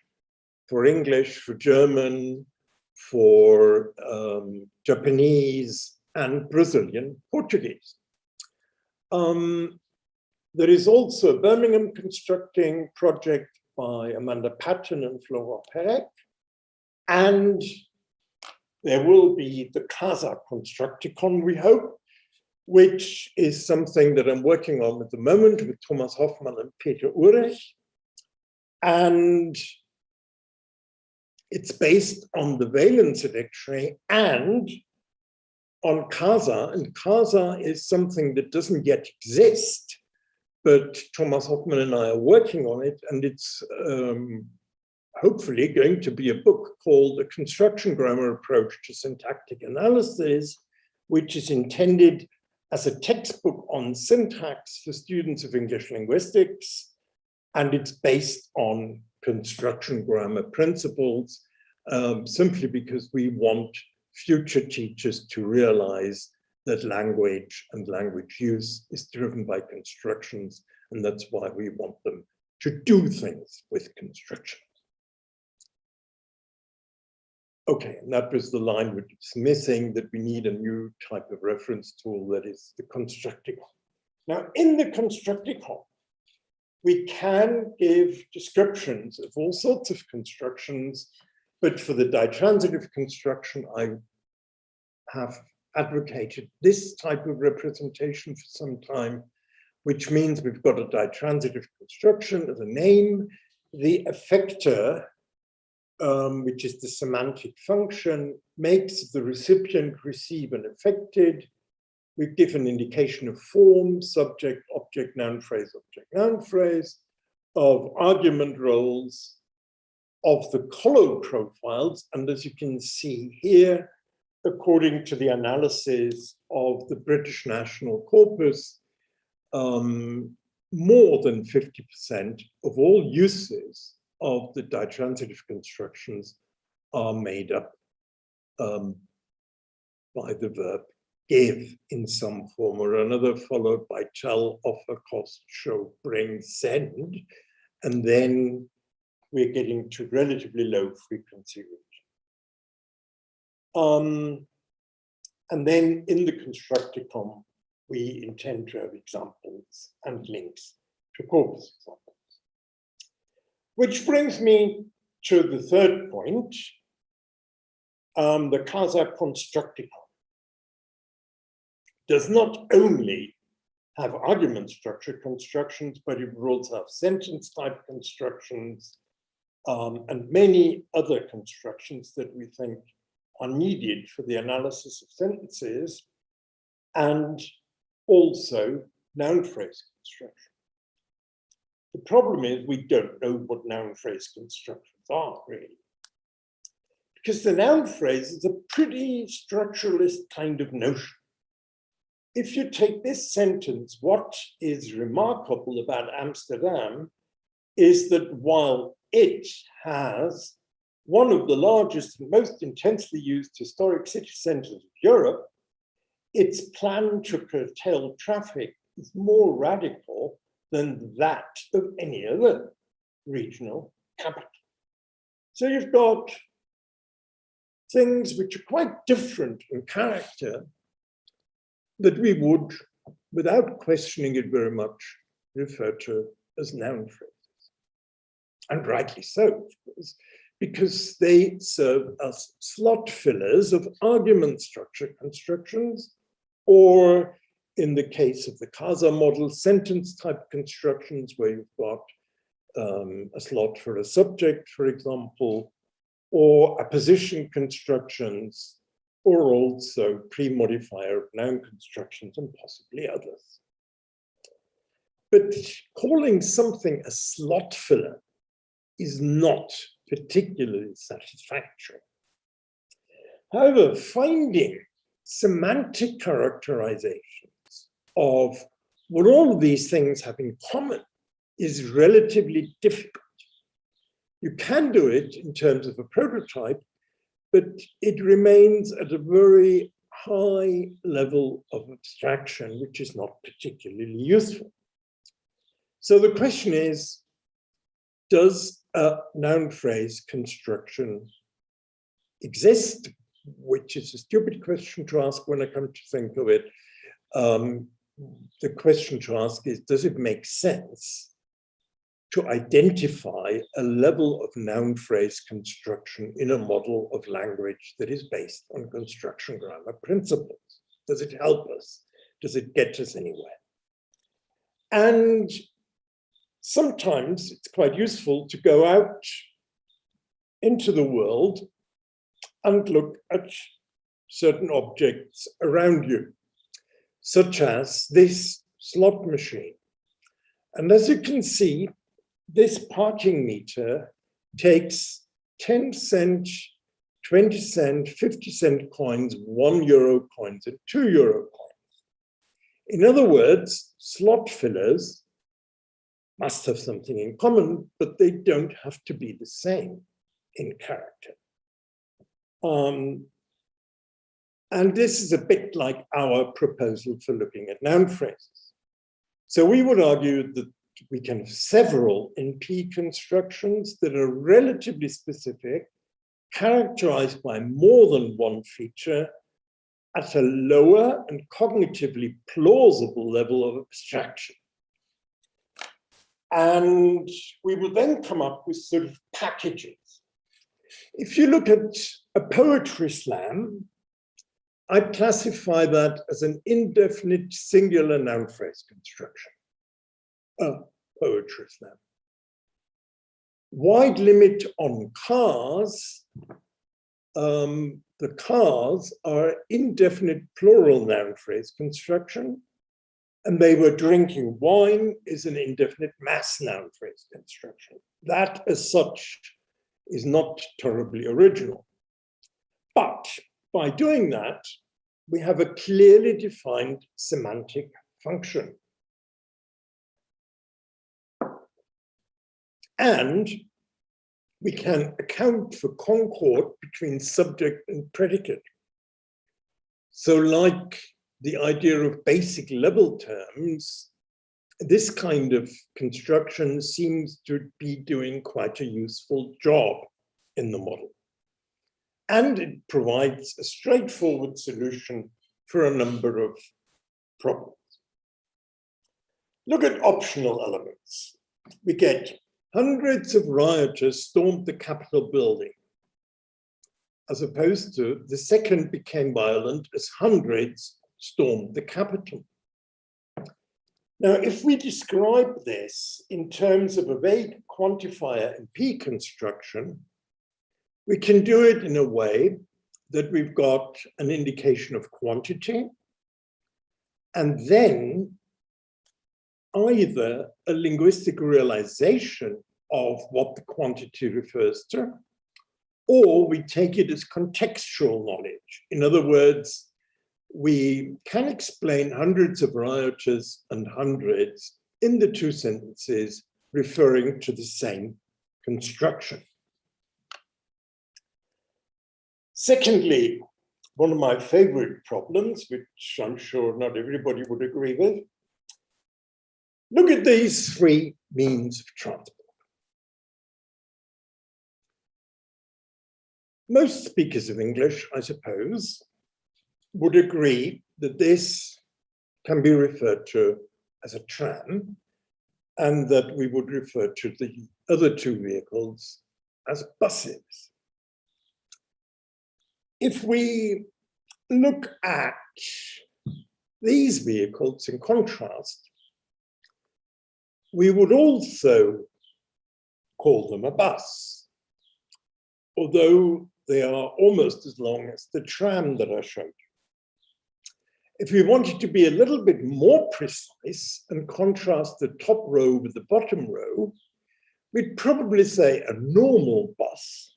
for English, for German, for Japanese, and Brazilian Portuguese. There is also a Birmingham constructing project by Amanda Patton and Flora Perec. And there will be the CASA Constructicon, we hope, which is something that I'm working on at the moment with Thomas Hoffmann and Peter Ulrich. And it's based on the Valency dictionary and on CASA. And CASA is something that doesn't yet exist, but Thomas Hoffmann and I are working on it, and it's hopefully going to be a book called A Construction Grammar Approach to Syntactic Analysis, which is intended as a textbook on syntax for students of English linguistics. And it's based on construction grammar principles, simply because we want future teachers to realize that language and language use is driven by constructions. And that's why we want them to do things with constructions. Okay, and that was the line which is missing, that we need a new type of reference tool, that is the constructicon. Now, in the constructicon, we can give descriptions of all sorts of constructions, but for the ditransitive construction, I have advocated this type of representation for some time, which means we've got a ditransitive construction as a name, the effector, which is the semantic function, makes the recipient receive an affected. We give an indication of form, subject, object, noun phrase, of argument roles, of the collo profiles. And as you can see here, according to the analysis of the British National Corpus, more than 50% of all uses of the ditransitive constructions are made up by the verb give in some form or another, followed by tell, offer, cost, show, bring, send. And then we're getting to relatively low frequency region. And then in the constructicon, we intend to have examples and links to corpus examples. Which brings me to the third point, the CASA constructicon does not only have argument structure constructions, but it will also have sentence type constructions and many other constructions that we think are needed for the analysis of sentences, and also noun phrase construction. The problem is we don't know what noun phrase constructions are, really. Because the noun phrase is a pretty structuralist kind of notion. If you take this sentence, what is remarkable about Amsterdam is that while it has one of the largest and most intensely used historic city centers of Europe, its plan to curtail traffic is more radical than that of any other regional capital. So you've got things which are quite different in character that we would, without questioning it very much, refer to as noun phrases. And rightly so, of course, because they serve as slot fillers of argument structure constructions, or in the case of the CASA model, sentence type constructions where you've got a slot for a subject, for example, or apposition constructions, or also pre-modifier of noun constructions and possibly others. But calling something a slot filler is not particularly satisfactory. However, finding semantic characterizations of what all of these things have in common is relatively difficult. You can do it in terms of a prototype, but it remains at a very high level of abstraction, which is not particularly useful. So the question is, does a noun phrase construction exist? Which is a stupid question to ask when I come to think of it. The question to ask is, does it make sense to identify a level of noun phrase construction in a model of language that is based on construction grammar principles? Does it help us? Does it get us anywhere? And sometimes it's quite useful to go out into the world and look at certain objects around you, such as this slot machine. And as you can see, this parking meter takes 10 cent, 20 cent, 50 cent coins, €1 coins, and €2 coins. In other words, slot fillers must have something in common, but they don't have to be the same in character. And this is a bit like our proposal for looking at noun phrases. So we would argue that we can have several NP constructions that are relatively specific, characterized by more than one feature at a lower and cognitively plausible level of abstraction. And we will then come up with sort of packages. If you look at a poetry slam, I classify that as an indefinite singular noun phrase construction. A poetry slam. Wide limit on cars. The cars are indefinite plural noun phrase construction, and they were drinking wine is an indefinite mass noun phrase construction. That as such is not terribly original. But by doing that, we have a clearly defined semantic function. And we can account for concord between subject and predicate. So like the idea of basic level terms, this kind of construction seems to be doing quite a useful job in the model. And it provides a straightforward solution for a number of problems. Look at optional elements. We get hundreds of rioters stormed the Capitol building, as opposed to the second became violent as hundreds stormed the Capitol. Now, if we describe this in terms of a vague quantifier and P construction, we can do it in a way that we've got an indication of quantity, and then either a linguistic realization of what the quantity refers to, or we take it as contextual knowledge. In other words, we can explain hundreds of rioters and hundreds in the two sentences referring to the same construction. Secondly, one of my favorite problems, which I'm sure not everybody would agree with, look at these three means of transport. Most speakers of English, I suppose, would agree that this can be referred to as a tram, and that we would refer to the other two vehicles as buses. If we look at these vehicles in contrast, we would also call them a bus, although they are almost as long as the tram that I showed you. If we wanted to be a little bit more precise and contrast the top row with the bottom row, we'd probably say a normal bus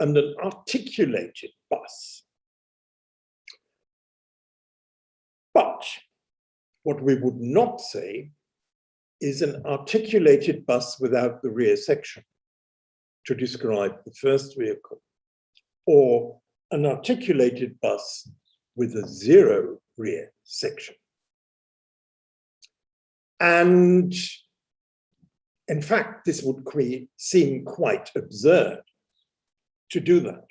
and an articulated bus. But what we would not say is an articulated bus without the rear section to describe the first vehicle, or an articulated bus with a zero rear section. And in fact, this would seem quite absurd to do that.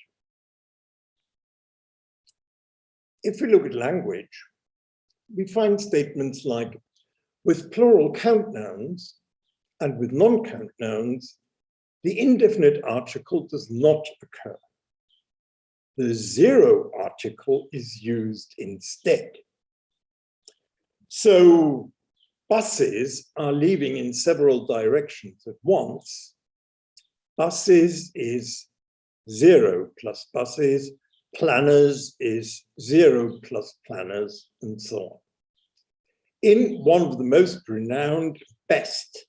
If we look at language, we find statements like, with plural count nouns and with non-count nouns, the indefinite article does not occur. The zero article is used instead. So buses are leaving in several directions at once. Buses is zero plus buses, planners is zero plus planners, and so on. In one of the most renowned, best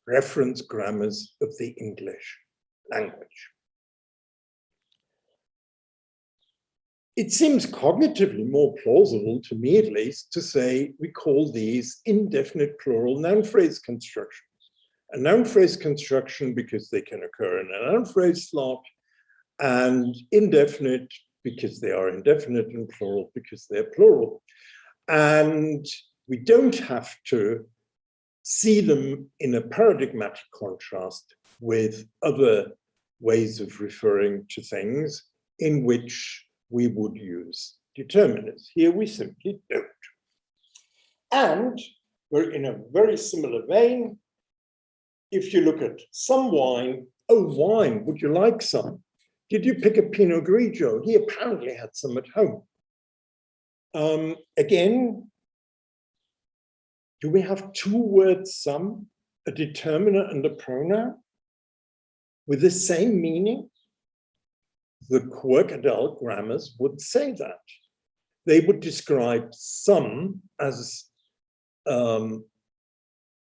reference grammars of the English language. It seems cognitively more plausible, to me at least, to say we call these indefinite plural noun phrase constructions. A noun phrase construction because they can occur in a noun phrase slot, and indefinite because they are indefinite, and plural because they're plural. And we don't have to see them in a paradigmatic contrast with other ways of referring to things in which we would use determiners. Here we simply don't. And we're in a very similar vein. If you look at some wine, oh, wine, would you like some? Did you pick a Pinot Grigio? He apparently had some at home. Again, do we have two words some, a determiner and a pronoun, with the same meaning? The Adele grammars would say that. They would describe some as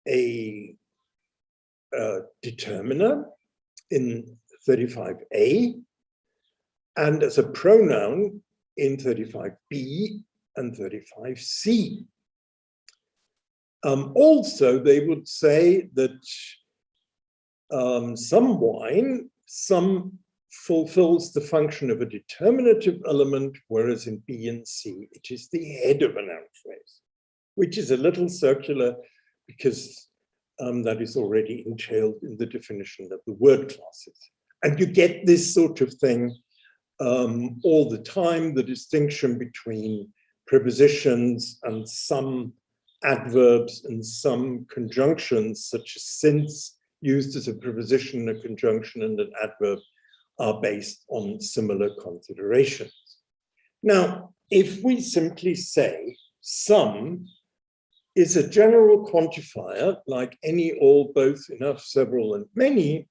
a determiner in 35A and as a pronoun in 35B and 35C. Also, they would say that some wine, some fulfills the function of a determinative element, whereas in B and C, it is the head of a noun phrase, which is a little circular because that is already entailed in the definition of the word classes. And you get this sort of thing all the time, the distinction between prepositions and some adverbs and some conjunctions, such as since, used as a preposition, a conjunction, and an adverb, are based on similar considerations. Now, if we simply say some is a general quantifier, like any, all, both, enough, several, and many,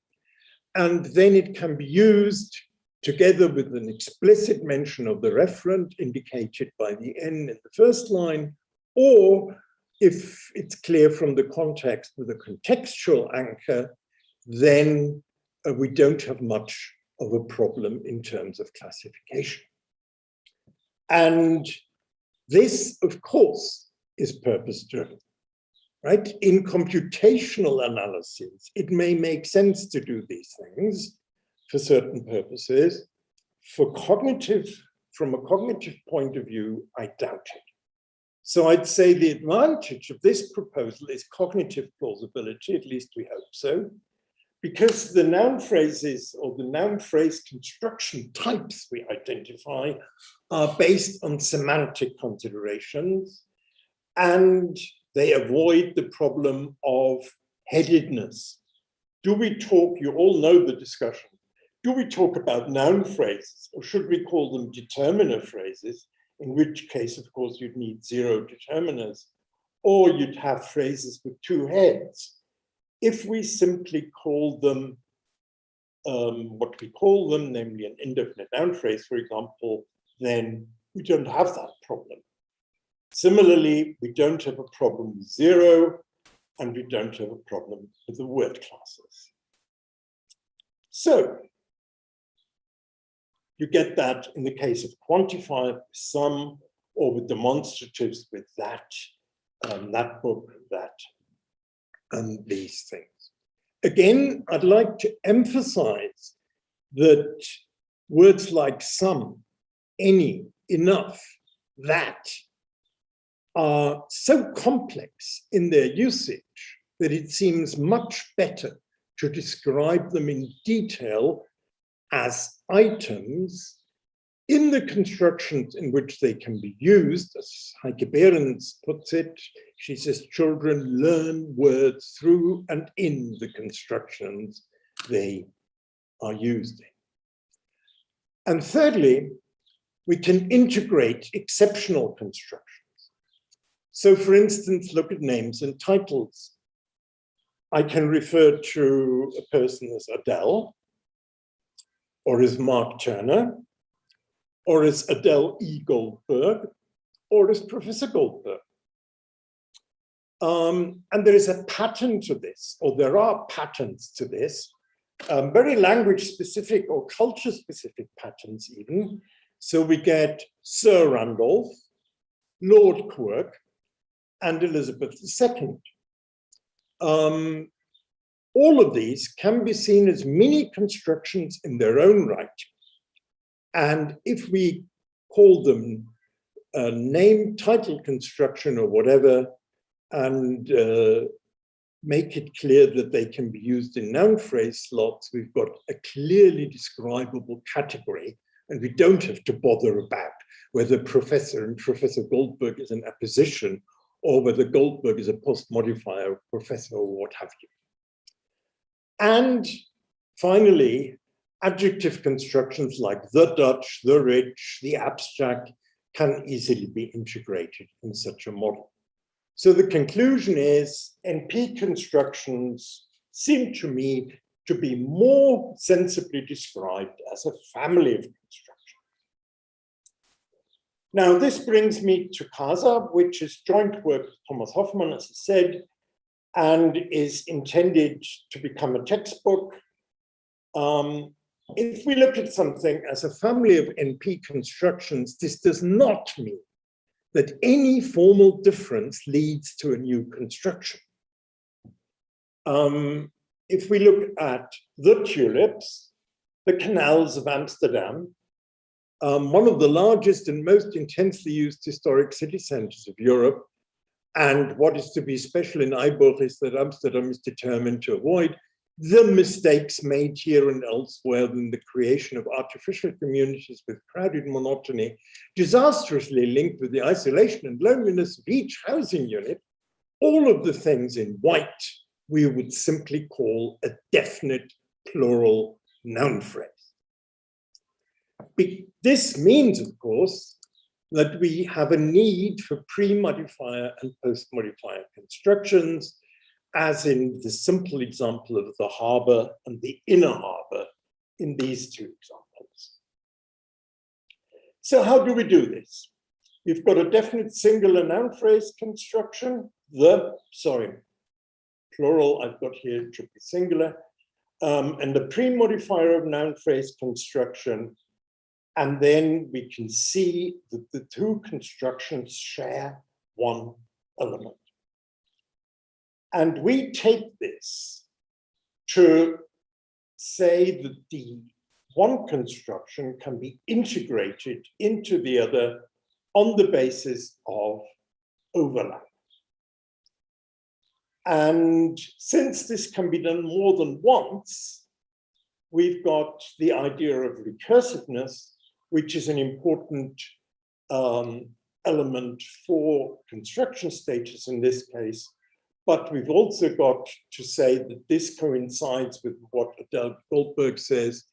and then it can be used together with an explicit mention of the referent indicated by the N in the first line, or if it's clear from the context with a contextual anchor, then we don't have much of a problem in terms of classification. And this, of course, is purpose-driven, right? In computational analysis, it may make sense to do these things for certain purposes. From a cognitive point of view, I doubt it. So I'd say the advantage of this proposal is cognitive plausibility, at least we hope so. because the noun phrases or the noun phrase construction types we identify are based on semantic considerations, and they avoid the problem of headedness. Do we talk, you all know the discussion, do we talk about noun phrases or should we call them determiner phrases, in which case, of course, you'd need 0 determiners, or you'd have phrases with 2 heads. If we simply call them what we call them, namely an indefinite noun phrase, for example, then we don't have that problem. Similarly, we don't have a problem with 0, and we don't have a problem with the word classes. So you get that in the case of quantifier with some, or with demonstratives with that book, that, and these things. Again, I'd like to emphasize that words like some, any, enough, that are so complex in their usage that it seems much better to describe them in detail as items in the constructions in which they can be used. As Heike Behrens puts it, she says children learn words through and in the constructions they are used in. And thirdly, we can integrate exceptional constructions. So for instance, look at names and titles. I can refer to a person as Adele, or as Mark Turner, or as Adele E. Goldberg, or as Professor Goldberg. And there is a pattern to this, or there are patterns to this, very language-specific or culture-specific patterns even. So we get Sir Randolph, Lord Quirk, and Elizabeth II. All of these can be seen as mini constructions in their own right. And if we call them a name title construction or whatever, and make it clear that they can be used in noun phrase slots, we've got a clearly describable category, and we don't have to bother about whether Professor and Professor Goldberg is an apposition or whether Goldberg is a post-modifier, professor, or what have you. And finally, adjective constructions like the Dutch, the rich, the abstract can easily be integrated in such a model. So the conclusion is NP constructions seem to me to be more sensibly described as a family of constructions. Now, this brings me to CASA, which is joint work with Thomas Hoffmann, as I said, and is intended to become a textbook. If we look at something as a family of NP constructions, this does not mean that any formal difference leads to a new construction. If we look at the tulips, the canals of Amsterdam, one of the largest and most intensely used historic city centers of Europe. And what is to be special in Eiburg is that Amsterdam is determined to avoid the mistakes made here and elsewhere in the creation of artificial communities with crowded monotony, disastrously linked with the isolation and loneliness of each housing unit. All of the things in white we would simply call a definite plural noun phrase. This means, of course, that we have a need for pre-modifier and post-modifier constructions, as in the simple example of the harbor and the inner harbor in these two examples. So how do we do this? We've got a definite singular noun phrase construction, plural I've got here, it should be singular, and the pre-modifier of noun phrase construction. And then we can see that the two constructions share one element. And we take this to say that the one construction can be integrated into the other on the basis of overlap. And since this can be done more than once, we've got the idea of recursiveness, which is an important element for construction status in this case. But we've also got to say that this coincides with what Adele Goldberg says,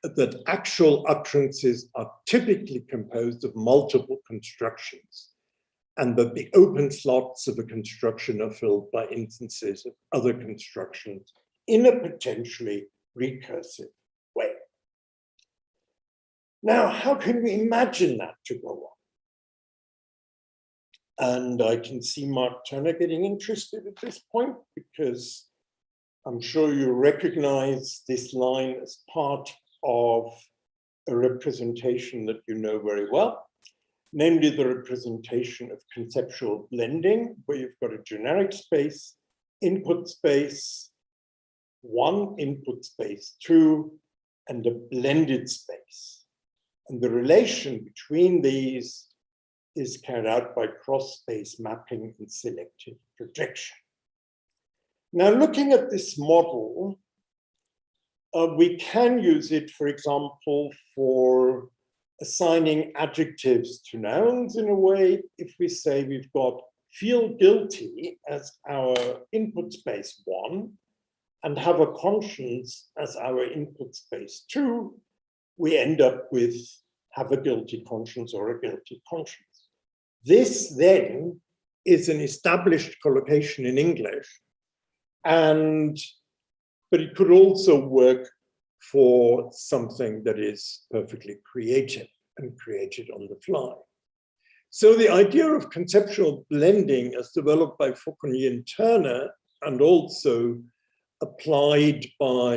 that actual utterances are typically composed of multiple constructions, and that the open slots of a construction are filled by instances of other constructions in a potentially recursive way. Now, how can we imagine that to go on? And I can see Mark Turner getting interested at this point, because I'm sure you recognize this line as part of a representation that you know very well, namely the representation of conceptual blending, where you've got a generic space, input space, one input space, two, and a blended space. And the relation between these is carried out by cross-space mapping and selective projection. Now, looking at this model, we can use it, for example, for assigning adjectives to nouns in a way. If we say we've got feel guilty as our input space 1 and have a conscience as our input space 2, we end up with have a guilty conscience or a guilty conscience. This then is an established collocation in English, but it could also work for something that is perfectly creative and created on the fly. So the idea of conceptual blending as developed by Fauconnier and Turner, and also applied by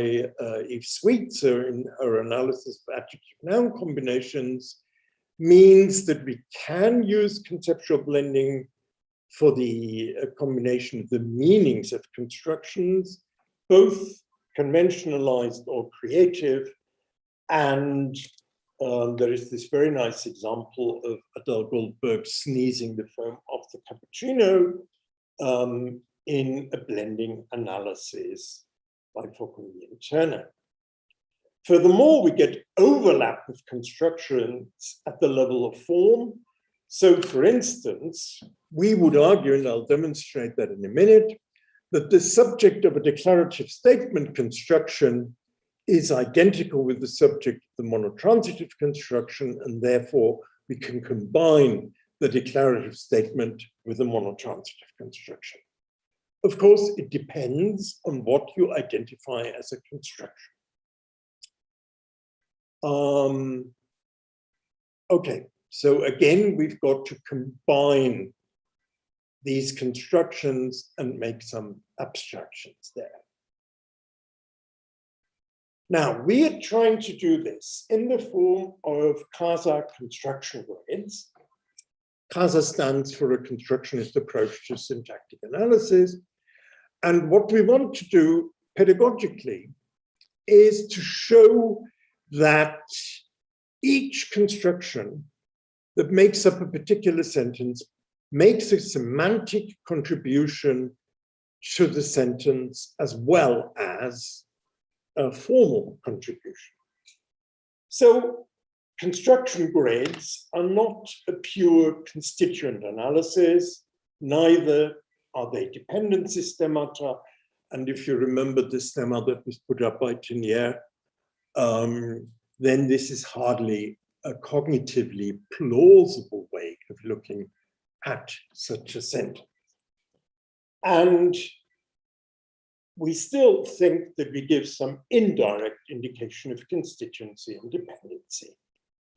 Eve Sweetser in her analysis of adjective-noun combinations, means that we can use conceptual blending for the combination of the meanings of constructions, both conventionalized or creative. And there is this very nice example of Adele Goldberg sneezing the foam off the cappuccino in a blending analysis by Fauconnier and Turner. Furthermore, we get overlap of constructions at the level of form. So, for instance, we would argue, and I'll demonstrate that in a minute, that the subject of a declarative statement construction is identical with the subject of the monotransitive construction, and therefore we can combine the declarative statement with the monotransitive construction. Of course, it depends on what you identify as a construction. Okay, so again, we've got to combine these constructions and make some abstractions there. Now, we are trying to do this in the form of CASA construction grades. CASA stands for a constructionist approach to syntactic analysis. And what we want to do pedagogically is to show that each construction that makes up a particular sentence makes a semantic contribution to the sentence as well as a formal contribution. So construction grades are not a pure constituent analysis, neither are they dependency stemmata. And if you remember the stemma that was put up by Tenier, then this is hardly a cognitively plausible way of looking at such a sentence. And we still think that we give some indirect indication of constituency and dependency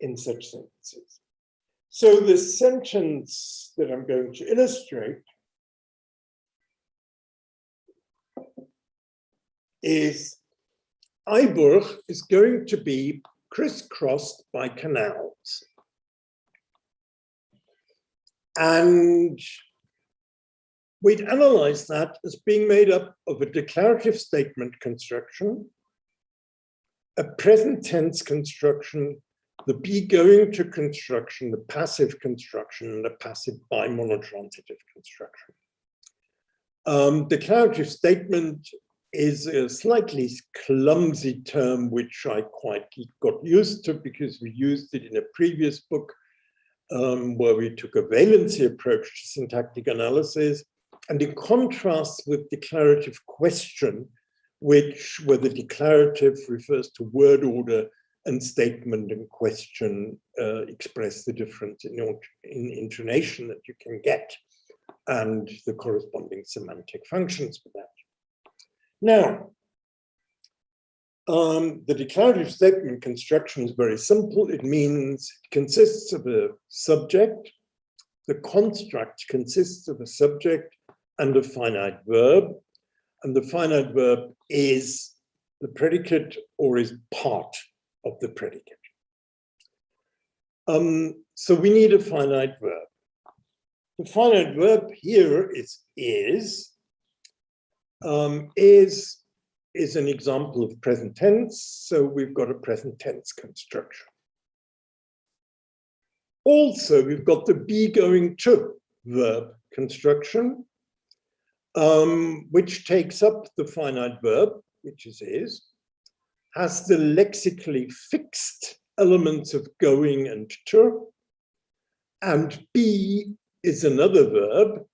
in such sentences. So the sentence that I'm going to illustrate is Eiburg is going to be crisscrossed by canals. And we'd analyze that as being made up of a declarative statement construction, a present tense construction, the be going to construction, the passive construction, and a passive bimonotransitive construction. Declarative statement is a slightly clumsy term, which I quite got used to because we used it in a previous book where we took a valency approach to syntactic analysis. And in contrast with declarative question, where the declarative refers to word order and statement and question express the difference in intonation that you can get and the corresponding semantic functions for that. Now, the declarative statement construction is very simple. It means it consists of a subject. The construct consists of a subject and a finite verb. And the finite verb is the predicate or is part of the predicate. So we need a finite verb. The finite verb here is an example of present tense. So we've got a present tense construction. Also, we've got the be going to verb construction, which takes up the finite verb, which is, has the lexically fixed elements of going and to, and be is another verb,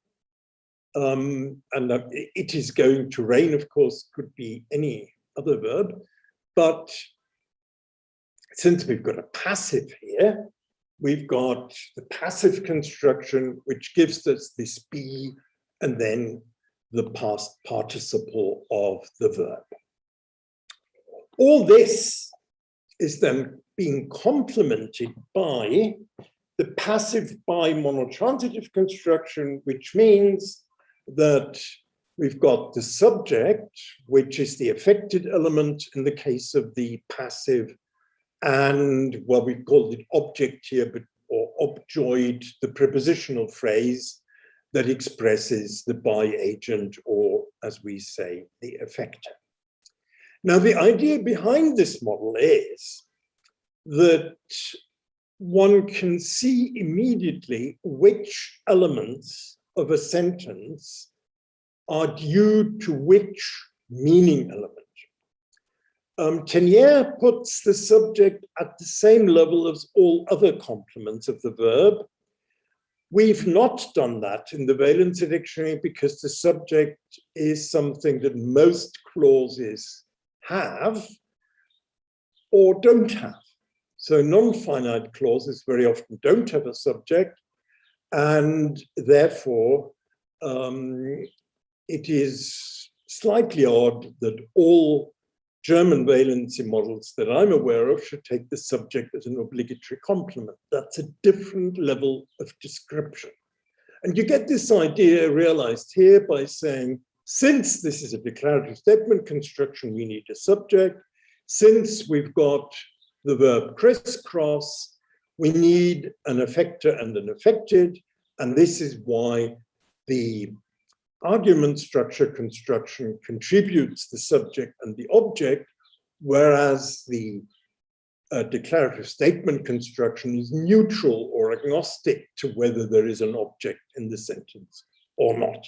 and it is going to rain, of course, could be any other verb, but since we've got a passive here, we've got the passive construction, which gives us this be, and then the past participle of the verb. All this is then being complemented by the passive by monotransitive construction, which means that we've got the subject, which is the affected element in the case of the passive, and well, we've called it object here, but or objoid, the prepositional phrase that expresses the by agent, or as we say, the effector. Now, the idea behind this model is that one can see immediately which elements of a sentence are due to which meaning element. Tenière puts the subject at the same level as all other complements of the verb. We've not done that in the Valency dictionary because the subject is something that most clauses have or don't have. So non-finite clauses very often don't have a subject, and therefore it is slightly odd that all German valency models that I'm aware of should take the subject as an obligatory complement. That's a different level of description. And you get this idea realized here by saying, since this is a declarative statement construction, we need a subject. Since we've got the verb crisscross, we need an effector and an affected. And this is why the argument structure construction contributes the subject and the object, whereas the declarative statement construction is neutral or agnostic to whether there is an object in the sentence or not.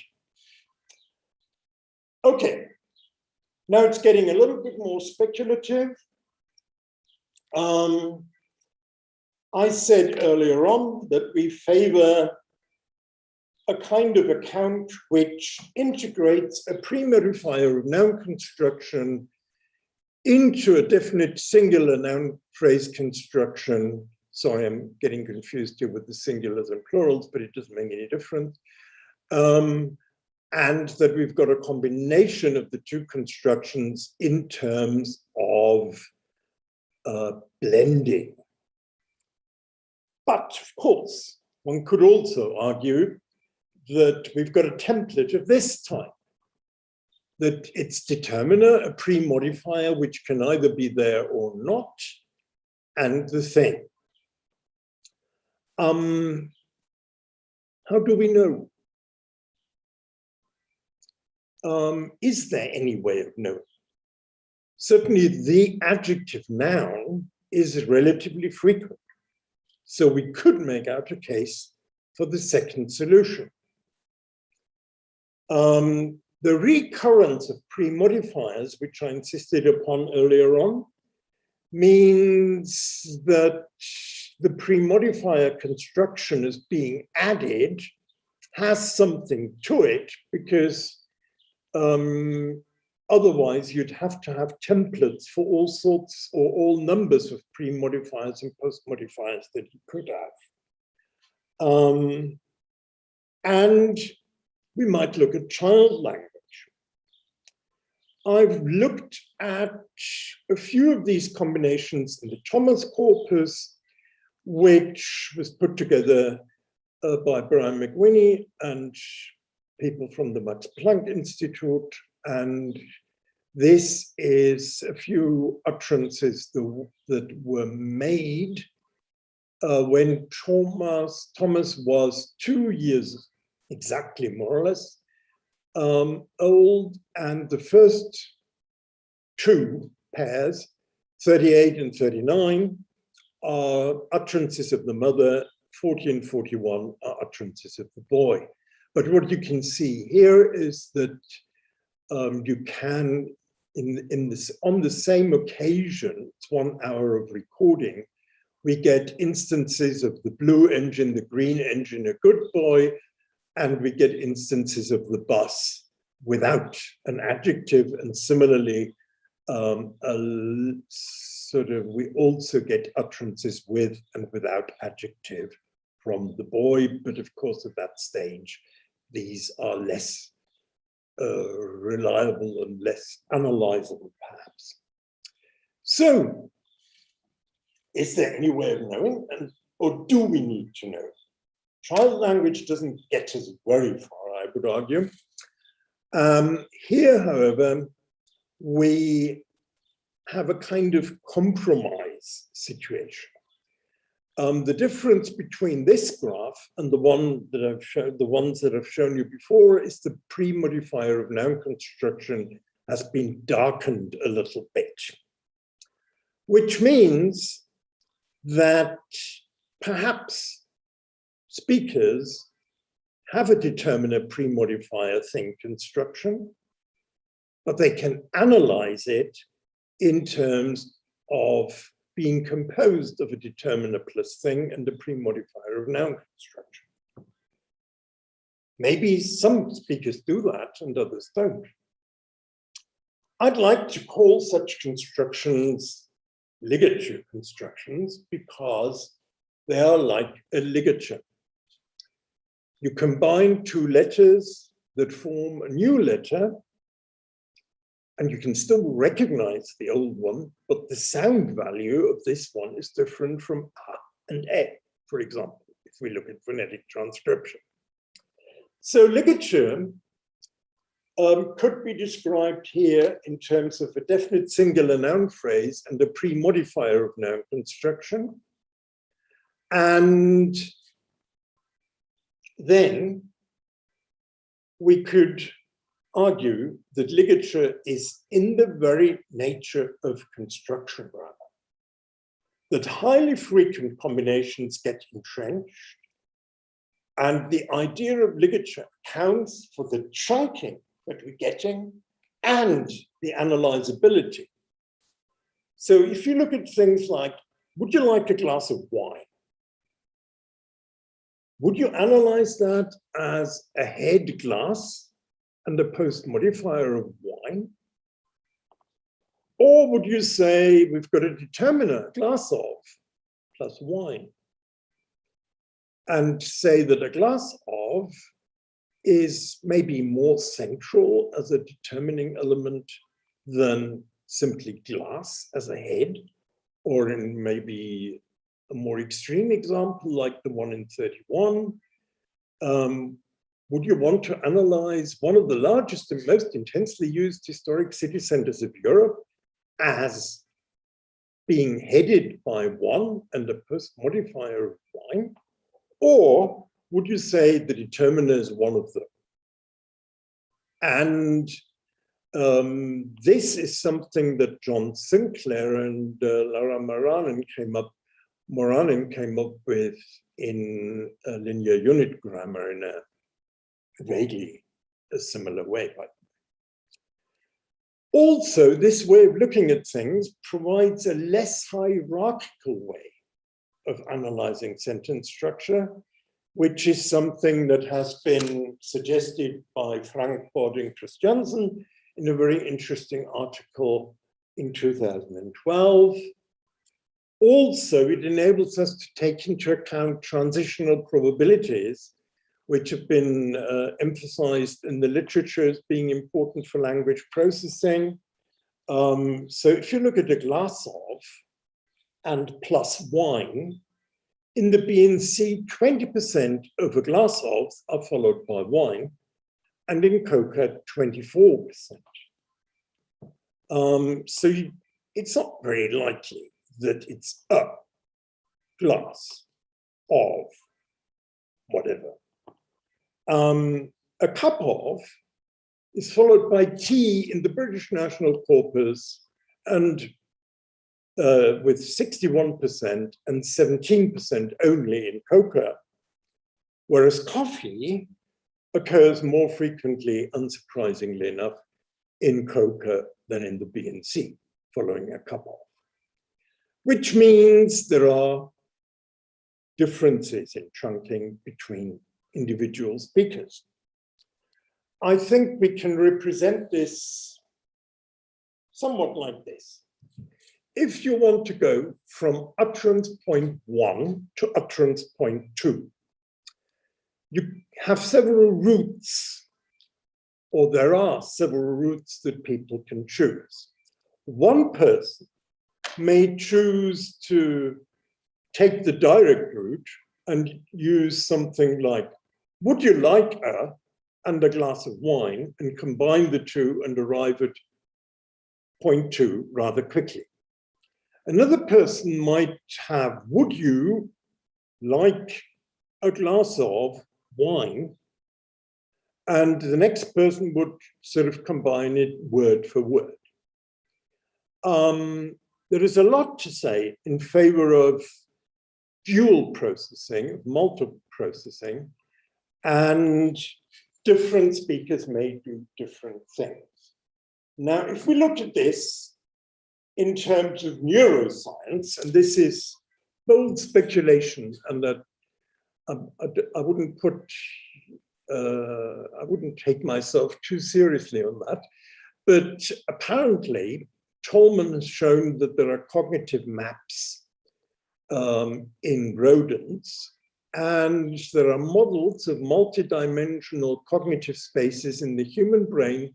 Okay, now it's getting a little bit more speculative. I said earlier on that we favor a kind of account which integrates a pre-modifier of noun construction into a definite singular noun phrase construction. Sorry, I'm getting confused here with the singulars and plurals, but it doesn't make any difference. And that we've got a combination of the two constructions in terms of blending. But of course, one could also argue that we've got a template of this type, that it's determiner, a pre-modifier, which can either be there or not, and the thing. How do we know? Is there any way of knowing? Certainly the adjective noun is relatively frequent. So we could make out a case for the second solution. The recurrence of pre-modifiers, which I insisted upon earlier on, means that the pre-modifier construction as being added has something to it, because otherwise you'd have to have templates for all sorts or all numbers of pre-modifiers and post-modifiers that you could have. And we might look at child language. I've looked at a few of these combinations in the Thomas corpus, which was put together by Brian McWhinney and people from the Max Planck Institute. And this is a few utterances that were made when Thomas was 2 years exactly, more or less, old, and the first two pairs, 38 and 39, are utterances of the mother, 40 and 41 are utterances of the boy. But what you can see here is that you can, on the same occasion, it's 1 hour of recording, we get instances of the blue engine, the green engine, a good boy, and we get instances of the bus without an adjective, and similarly, we also get utterances with and without adjective from the boy, but of course at that stage, these are less reliable and less analyzable, perhaps. So, is there any way of knowing, or do we need to know? Child language doesn't get us very far, I would argue. Here, however, we have a kind of compromise situation. The difference between this graph and the one that I've shown, the ones that I've shown you before, is the pre-modifier of noun construction has been darkened a little bit, which means that perhaps speakers have a determiner pre-modifier thing construction, but they can analyze it in terms of being composed of a determiner plus thing and a pre-modifier of noun construction. Maybe some speakers do that and others don't. I'd like to call such constructions ligature constructions because they are like a ligature. You combine two letters that form a new letter, and you can still recognize the old one, but the sound value of this one is different from a and e, for example, if we look at phonetic transcription. So ligature could be described here in terms of a definite singular noun phrase and a pre-modifier of noun construction. And then we could argue that ligature is in the very nature of construction grammar, that highly frequent combinations get entrenched, and the idea of ligature accounts for the chunking that we're getting and the analyzability. So if you look at things like, would you like a glass of wine? Would you analyze that as a head glass and a post modifier of wine? Or would you say we've got a determiner, glass of, plus wine? And say that a glass of is maybe more central as a determining element than simply glass as a head, or in maybe a more extreme example like the one in 31. Would you want to analyze one of the largest and most intensely used historic city centers of Europe as being headed by one and a post modifier of wine? Or would you say the determiner is one of them? And this is something that John Sinclair and Laura Moranin came up with in a linear unit grammar in a vaguely a similar way. Also, this way of looking at things provides a less hierarchical way of analyzing sentence structure, which is something that has been suggested by Frank Bording-Christiansen in a very interesting article in 2012. Also, it enables us to take into account transitional probabilities, which have been emphasized in the literature as being important for language processing. So if you look at a glass of and plus wine, in the BNC, 20% of a glass of are followed by wine, and in coca, 24%. So it's not very likely that it's a glass of whatever. A cup of is followed by tea in the British National Corpus, and with 61% and 17% only in coca, whereas coffee occurs more frequently, unsurprisingly enough, in coca than in the BNC, following a cup of. Which means there are differences in trunking between individual speakers. I think we can represent this somewhat like this. If you want to go from utterance point 1 to utterance point 2, you have several routes, or there are several routes that people can choose. One person may choose to take the direct route and use something like, would you like a, and a glass of wine, and combine the two and arrive at point 2 rather quickly. Another person might have, would you like a glass of wine? And the next person would sort of combine it word for word. There is a lot to say in favor of dual processing, multiple processing, and different speakers may do different things. Now, if we look at this in terms of neuroscience, and this is bold speculation, and that I wouldn't take myself too seriously on that, but apparently Tolman has shown that there are cognitive maps in rodents, and there are models of multidimensional cognitive spaces in the human brain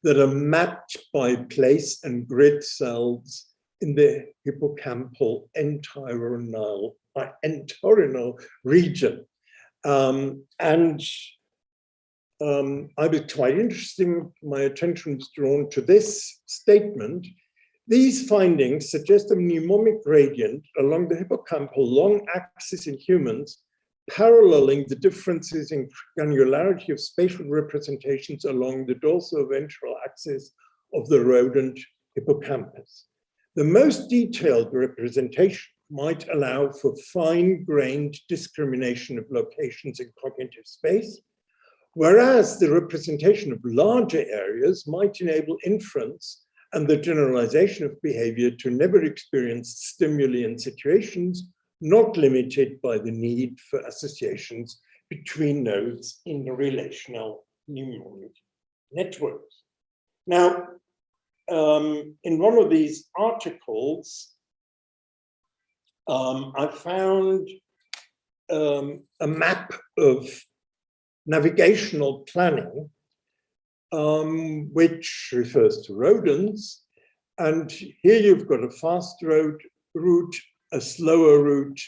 that are mapped by place and grid cells in the hippocampal entorhinal region. I was quite interested, my attention was drawn to this statement. These findings suggest a mnemonic gradient along the hippocampal long axis in humans, paralleling the differences in granularity of spatial representations along the dorsoventral axis of the rodent hippocampus. The most detailed representation might allow for fine-grained discrimination of locations in cognitive space, whereas the representation of larger areas might enable inference and the generalization of behavior to never experienced stimuli and situations, not limited by the need for associations between nodes in the relational mnemonic networks. Now, in one of these articles, I found a map of navigational planning, which refers to rodents. And here you've got a fast route, a slower route,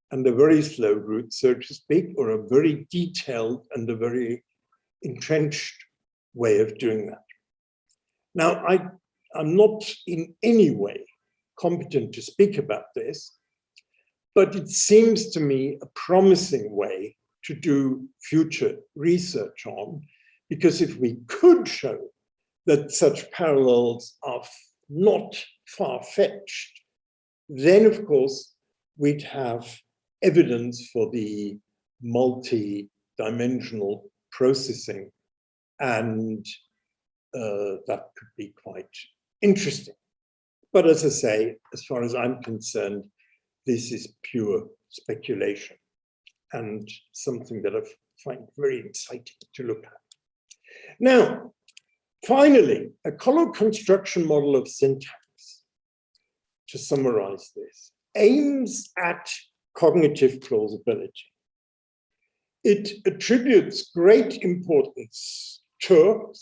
and a very slow route, so to speak, or a very detailed and a very entrenched way of doing that. Now, I'm not in any way competent to speak about this, but it seems to me a promising way to do future research on, because if we could show that such parallels are not far-fetched, then of course we'd have evidence for the multi-dimensional processing and that could be quite interesting. But as I say, as far as I'm concerned, this is pure speculation and something that I find very exciting to look at. Now, finally, a colloconstruction model of syntax, to summarize this, aims at cognitive plausibility. It attributes great importance to,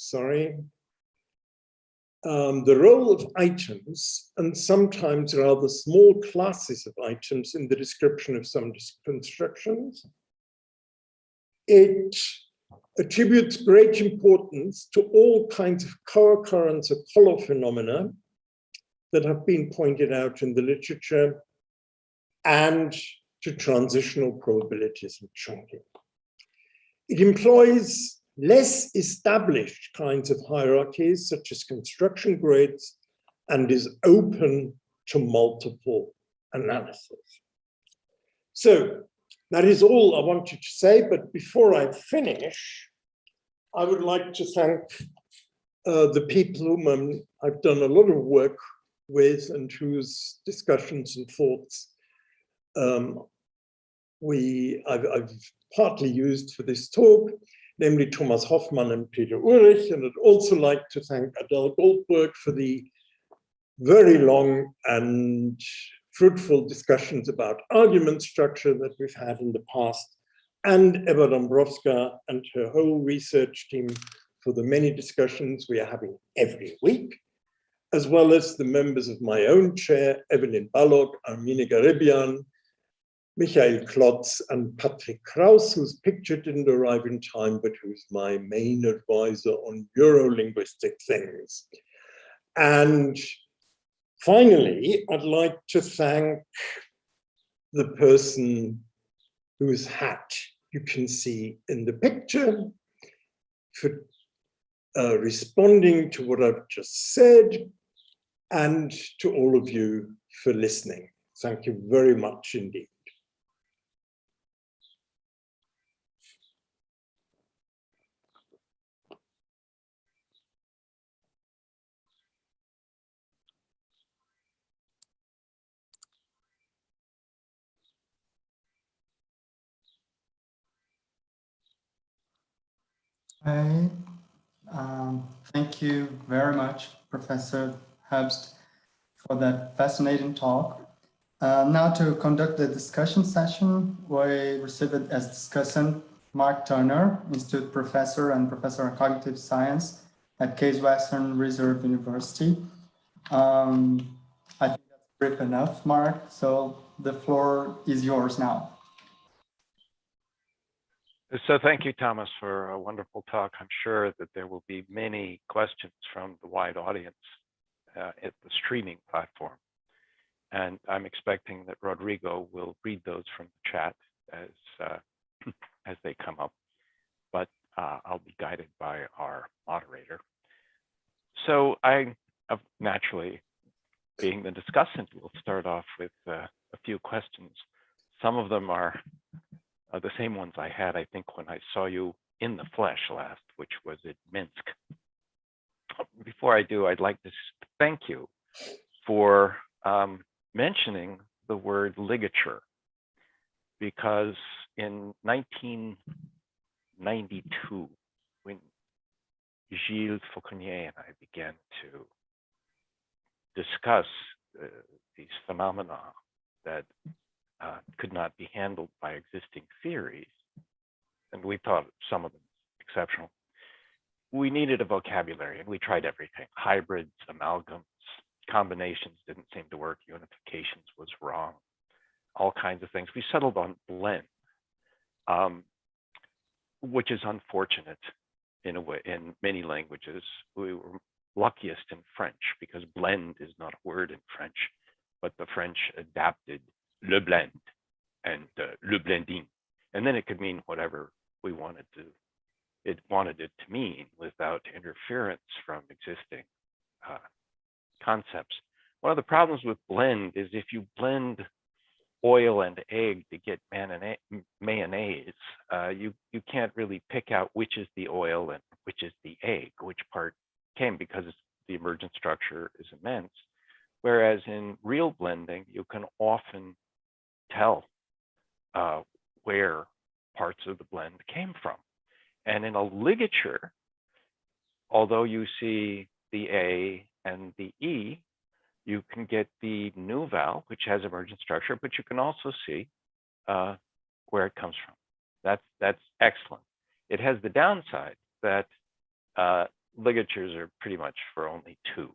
the role of items and sometimes rather small classes of items in the description of some constructions. It attributes great importance to all kinds of co-occurrence or collo phenomena that have been pointed out in the literature, and to transitional probabilities and chunking. It employs less established kinds of hierarchies, such as construction grids, and is open to multiple analysis. So that is all I wanted to say, but before I finish, I would like to thank the people whom I've done a lot of work with and whose discussions and thoughts I've partly used for this talk, namely Thomas Hoffmann and Peter Ulrich. And I'd also like to thank Adele Goldberg for the very long and fruitful discussions about argument structure that we've had in the past, and Eva Dombrowska and her whole research team for the many discussions we are having every week, as well as the members of my own chair, Evelyn Balog, Armine Garibian, Michael Klotz, and Patrick Kraus, whose picture didn't arrive in time, but who's my main advisor on Euro-linguistic things. And finally, I'd like to thank the person whose hat you can see in the picture for responding to what I've just said, and to all of you for listening. Thank you very much indeed. Okay. Thank you very much, Professor Herbst, for that fascinating talk. Now to conduct the discussion session, we received as discussant Mark Turner, Institute Professor and Professor of Cognitive Science at Case Western Reserve University. I think that's brief enough, Mark, so the floor is yours now. So thank you, Thomas, for a wonderful talk. I'm sure that there will be many questions from the wide audience at the streaming platform. And I'm expecting that Rodrigo will read those from the chat as they come up. But I'll be guided by our moderator. So I, naturally, being the discussant, will start off with a few questions. Some of them are the same ones I had, I think, when I saw you in the flesh last, which was at Minsk. Before I do, I'd like to thank you for mentioning the word ligature, because in 1992, when Gilles Fauconnier and I began to discuss these phenomena that could not be handled by existing theories, and we thought some of them exceptional, we needed a vocabulary, and we tried everything. Hybrids, amalgams, combinations didn't seem to work, unifications was wrong, all kinds of things. We settled on blend, which is unfortunate in a way. In many languages, we were luckiest in French, because blend is not a word in French, but the French adapted le blend and le blending, and then it could mean whatever we wanted to. It wanted it to mean without interference from existing concepts. One of the problems with blend is if you blend oil and egg to get mayonnaise, you can't really pick out which is the oil and which is the egg, which part came, because the emergent structure is immense. Whereas in real blending, you can often tell where parts of the blend came from. And in a ligature, although you see the A and the E, you can get the new vowel, which has emergent structure, but you can also see where it comes from. That's excellent. It has the downside that ligatures are pretty much for only two.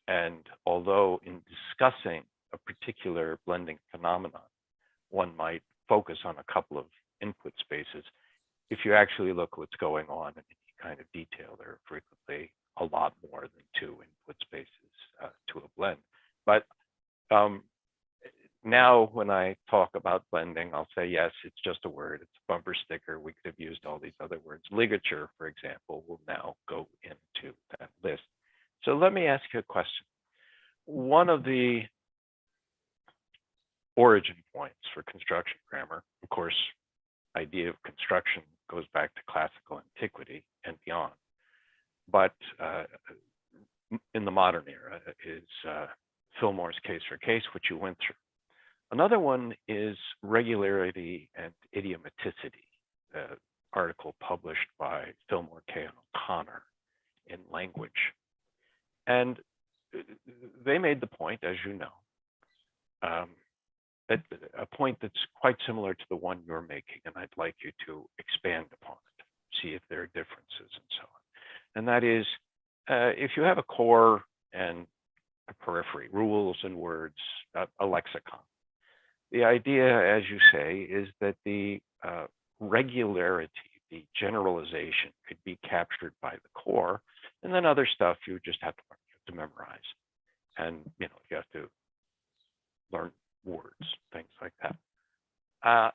And although in discussing a particular blending phenomenon, one might focus on a couple of input spaces, if you actually look what's going on in any kind of detail, there are frequently a lot more than two input spaces to a blend. But now when I talk about blending, I'll say, yes, it's just a word. It's a bumper sticker. We could have used all these other words. Ligature, for example, will now go into that list. So let me ask you a question. One of the origin points for construction grammar, of course, idea of construction goes back to classical antiquity and beyond. But in the modern era is Fillmore's case for case, which you went through. Another one is regularity and idiomaticity, an article published by Fillmore, K. and O'Connor in Language. And they made the point, as you know, that a point that's quite similar to the one you're making, and I'd like you to expand upon it, see if there are differences and so on. And that is, if you have a core and a periphery, rules and words, a lexicon, the idea, as you say, is that the regularity, the generalization could be captured by the core, and then other stuff you just have to learn, you have to memorize. And you have to learn words, things like that.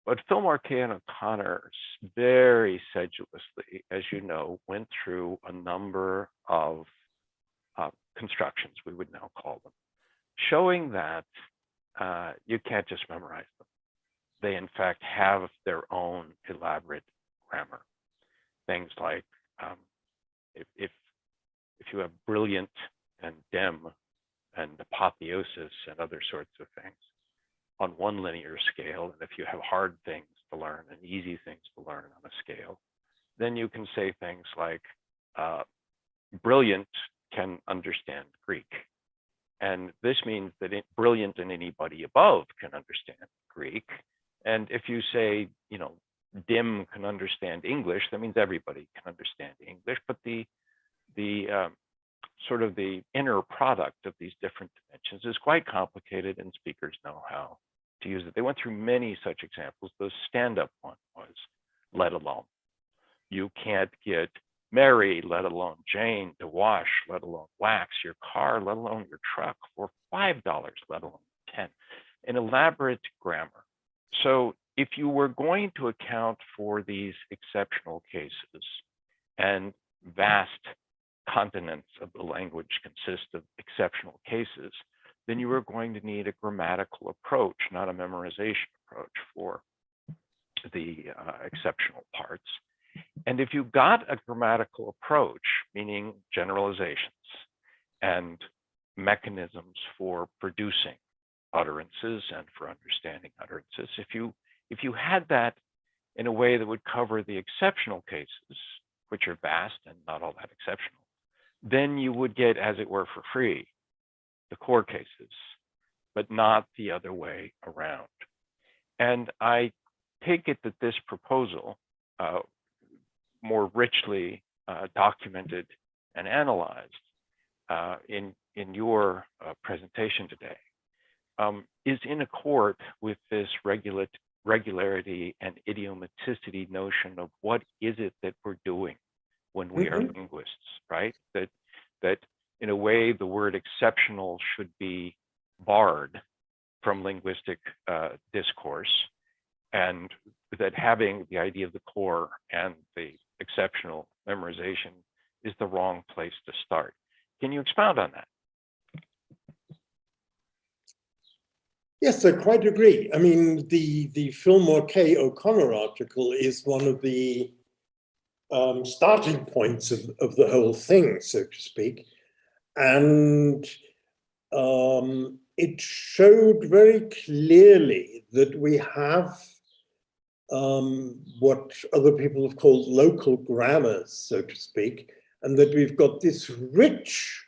But Fillmore, K. and O'Connor very sedulously, as you know, went through a number of constructions, we would now call them, showing that you can't just memorize them. They, in fact, have their own elaborate grammar. Things like if you have brilliant and dem and apotheosis and other sorts of things on one linear scale, and if you have hard things to learn and easy things to learn on a scale, then you can say things like brilliant can understand Greek. And this means that brilliant and anybody above can understand Greek. And if you say, dim can understand English, that means everybody can understand English. But the sort of the inner product of these different dimensions is quite complicated, and speakers know how to use it. They went through many such examples. The stand-up one was let alone. You can't get Mary, let alone Jane, to wash, let alone wax your car, let alone your truck for $5, let alone 10. An elaborate grammar. So if you were going to account for these exceptional cases, and vast continents of the language consist of exceptional cases, then you were going to need a grammatical approach, not a memorization approach for the exceptional parts. And if you got a grammatical approach, meaning generalizations and mechanisms for producing utterances and for understanding utterances, if you had that in a way that would cover the exceptional cases, which are vast and not all that exceptional, then you would get, as it were, for free, the core cases, but not the other way around. And I take it that this proposal, more richly documented and analyzed in your presentation today, is in accord with this regularity and idiomaticity notion of what is it that we're doing when we are linguists, right? That in a way, the word exceptional should be barred from linguistic discourse, and that having the idea of the core and the exceptional memorization is the wrong place to start. Can you expound on that? Yes, I quite agree. I mean, the Fillmore K. O'Connor article is one of the starting points of the whole thing, so to speak. And it showed very clearly that we have what other people have called local grammars, so to speak, and that we've got this rich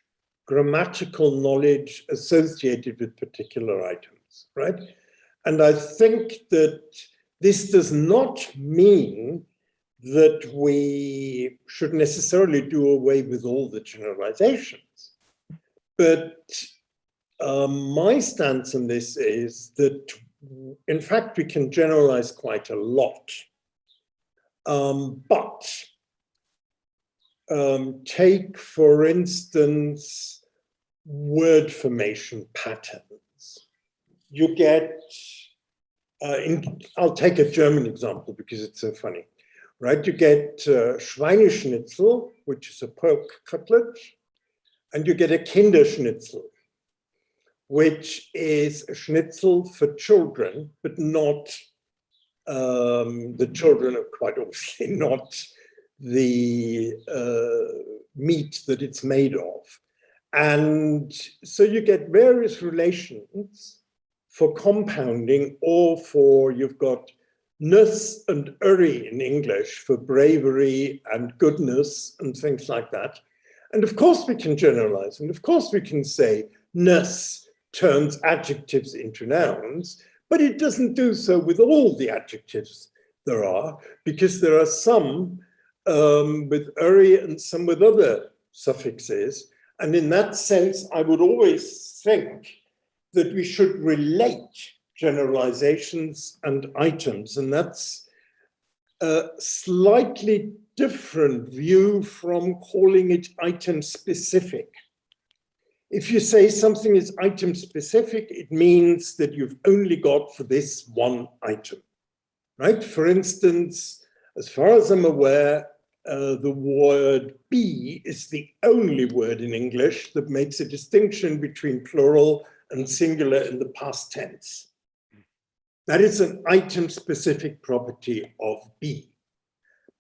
grammatical knowledge associated with particular items, right? And I think that this does not mean that we should necessarily do away with all the generalizations. But my stance on this is that, in fact, we can generalize quite a lot. But take, for instance, word formation patterns. You get, I'll take a German example because it's so funny, right? You get Schweineschnitzel, which is a pork cutlet, and you get a Kinderschnitzel, which is a schnitzel for children, but not the children are quite obviously not the meat that it's made of. And so you get various relations for compounding, or for, you've got nus and uri in English for bravery and goodness and things like that. And of course we can generalize, and of course we can say nus turns adjectives into nouns, but it doesn't do so with all the adjectives there are, because there are some with uri and some with other suffixes. And in that sense, I would always think that we should relate generalizations and items, and that's a slightly different view from calling it item specific. If you say something is item specific, it means that you've only got for this one item, right? For instance, as far as I'm aware, the word be is the only word in English that makes a distinction between plural and singular in the past tense. That is an item-specific property of be.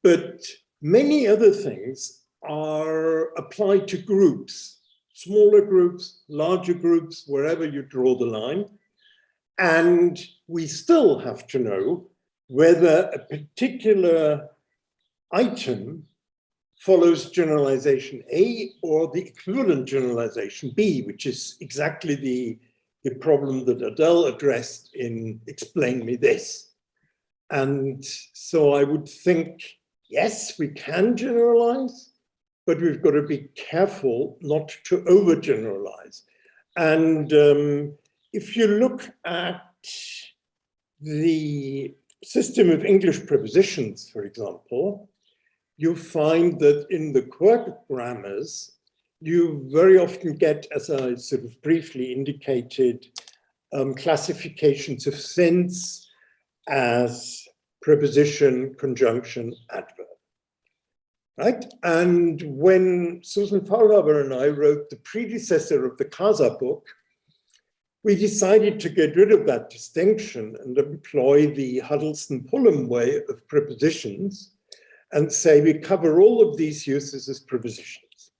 But many other things are applied to groups, smaller groups, larger groups, wherever you draw the line. And we still have to know whether a particular item follows generalization A or the equivalent generalization B, which is exactly the problem that Adele addressed in Explain Me This. And so I would think, yes, we can generalize, but we've got to be careful not to overgeneralize. And if you look at the system of English prepositions, for example, you find that in the quirk grammars, you very often get, as I sort of briefly indicated, classifications of sense as preposition, conjunction, adverb, right? And when Susan Faulhaber and I wrote the predecessor of the CASA book, we decided to get rid of that distinction and employ the Huddleston-Pullum way of prepositions and say we cover all of these uses as prepositions.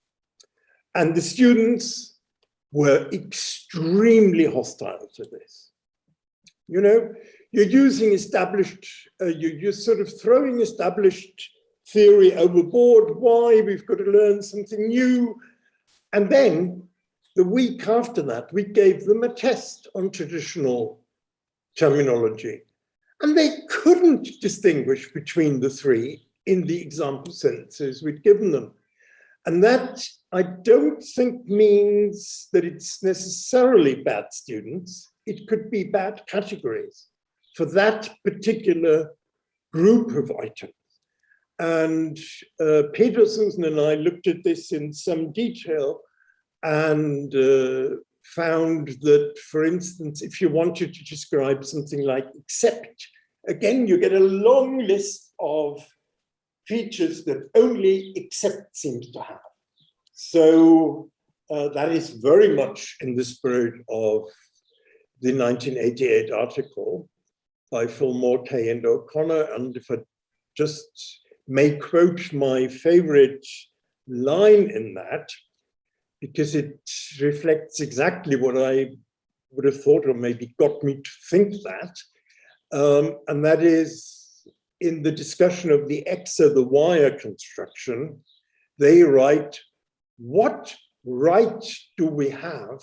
And the students were extremely hostile to this. You know, you're using established, you're sort of throwing established theory overboard. Why? We've got to learn something new. And then the week after that, we gave them a test on traditional terminology. And they couldn't distinguish between the three in the example sentences we'd given them. And that, I don't think, means that it's necessarily bad students. It could be bad categories for that particular group of items. And Peter, Susan, and I looked at this in some detail and found that, for instance, if you wanted to describe something like except, again, you get a long list of features that only except seems to have. So that is very much in the spirit of the 1988 article by Phil Morte and O'Connor. And if I just may quote my favorite line in that, because it reflects exactly what I would have thought, or maybe got me to think that, and that is in the discussion of the Xer, the wire construction, they write, what right do we have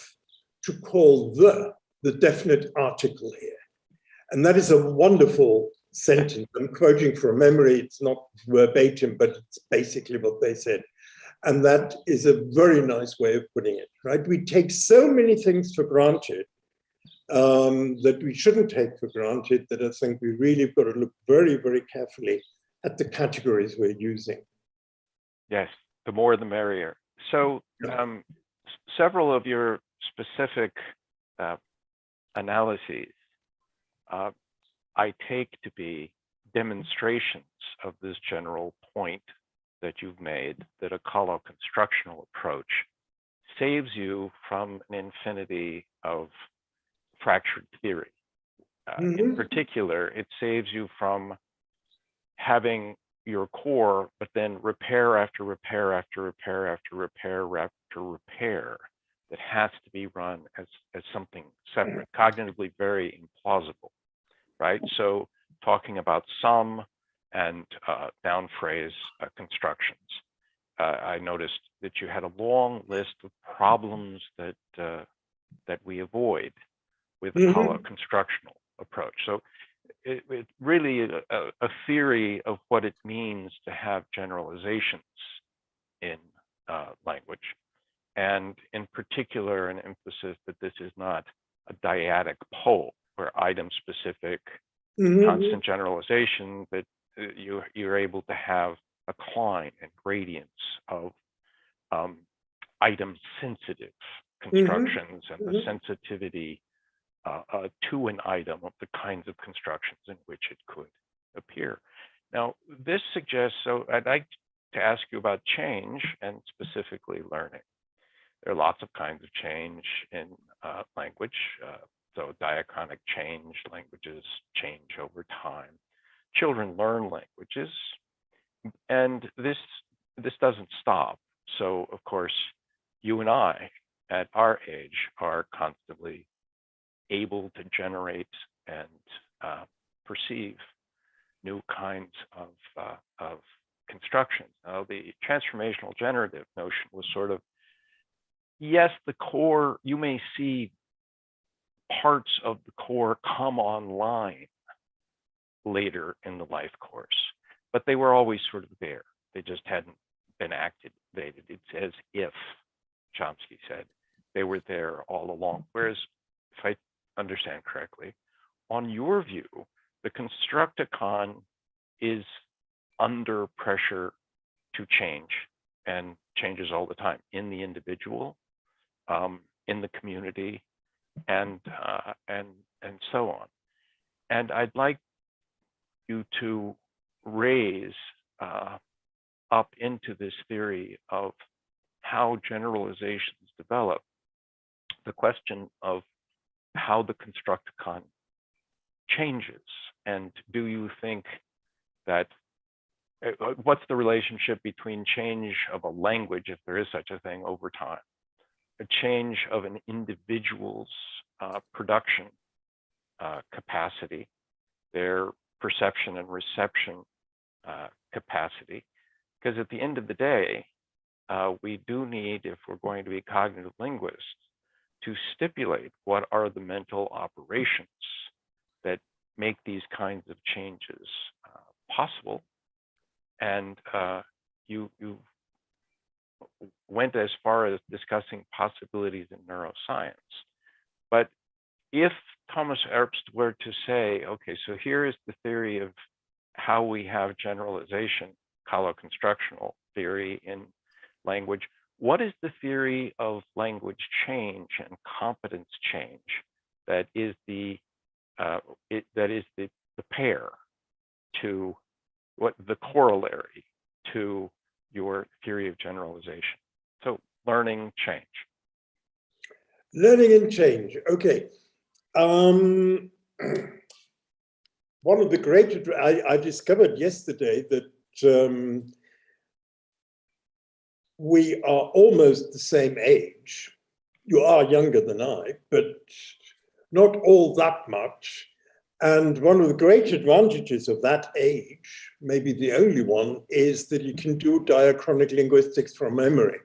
to call the definite article here? And that is a wonderful sentence. I'm quoting from memory, it's not verbatim, but it's basically what they said. And that is a very nice way of putting it, right? We take so many things for granted that we shouldn't take for granted, that I think we really have got to look very, very carefully at the categories we're using. Yes, the more the merrier. So several of your specific analyses I take to be demonstrations of this general point that you've made, that a colloconstructional approach saves you from an infinity of fractured theory. In particular, it saves you from having your core, but then repair after repair after repair after repair after repair that has to be run as something separate, cognitively very implausible, right? So talking about some and noun phrase constructions, I noticed that you had a long list of problems that that we avoid with a colloconstructional approach. So it's really a theory of what it means to have generalizations in language, and in particular an emphasis that this is not a dyadic pole where item-specific constant generalization, that you're able to have a Klein and gradients of item-sensitive constructions and the sensitivity to an item of the kinds of constructions in which it could appear. Now, this suggests, so I'd like to ask you about change and specifically learning. There are lots of kinds of change in language. So diachronic change, languages change over time. Children learn languages, and this doesn't stop. So of course, you and I at our age are constantly able to generate and perceive new kinds of constructions. Now, the transformational generative notion was sort of, yes, the core, you may see parts of the core come online later in the life course, but they were always sort of there. They just hadn't been activated. It's as if, Chomsky said, they were there all along. Whereas, if I understand correctly, on your view, the constructicon is under pressure to change, and changes all the time in the individual, in the community, and so on. And I'd like you to raise up into this theory of how generalizations develop the question of how the constructicon changes. And do you think that, what's the relationship between change of a language, if there is such a thing, over time, a change of an individual's production capacity, their perception and reception capacity? Because at the end of the day, we do need, if we're going to be cognitive linguists, to stipulate what are the mental operations that make these kinds of changes possible. And you went as far as discussing possibilities in neuroscience. But if Thomas Herbst were to say, okay, so here is the theory of how we have generalization, colloconstructional theory in language, what is the theory of language change and competence change that is the pair to what the corollary to your theory of generalization? So learning, change. Learning and change. Okay. One of the great, I discovered yesterday that we are almost the same age. You are younger than I, but not all that much. And one of the great advantages of that age, maybe the only one, is that you can do diachronic linguistics from memory.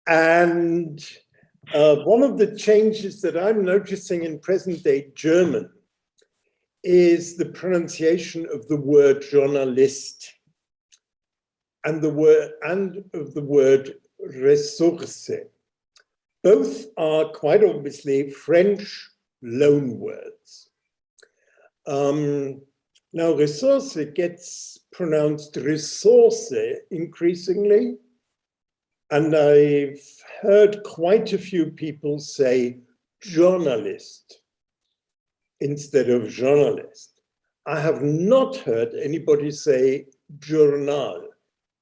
And one of the changes that I'm noticing in present-day German is the pronunciation of the word journalist and of the word ressource. Both are quite obviously French loan words. Now, ressource gets pronounced resource increasingly, and I've heard quite a few people say journalist instead of journalist. I have not heard anybody say journal.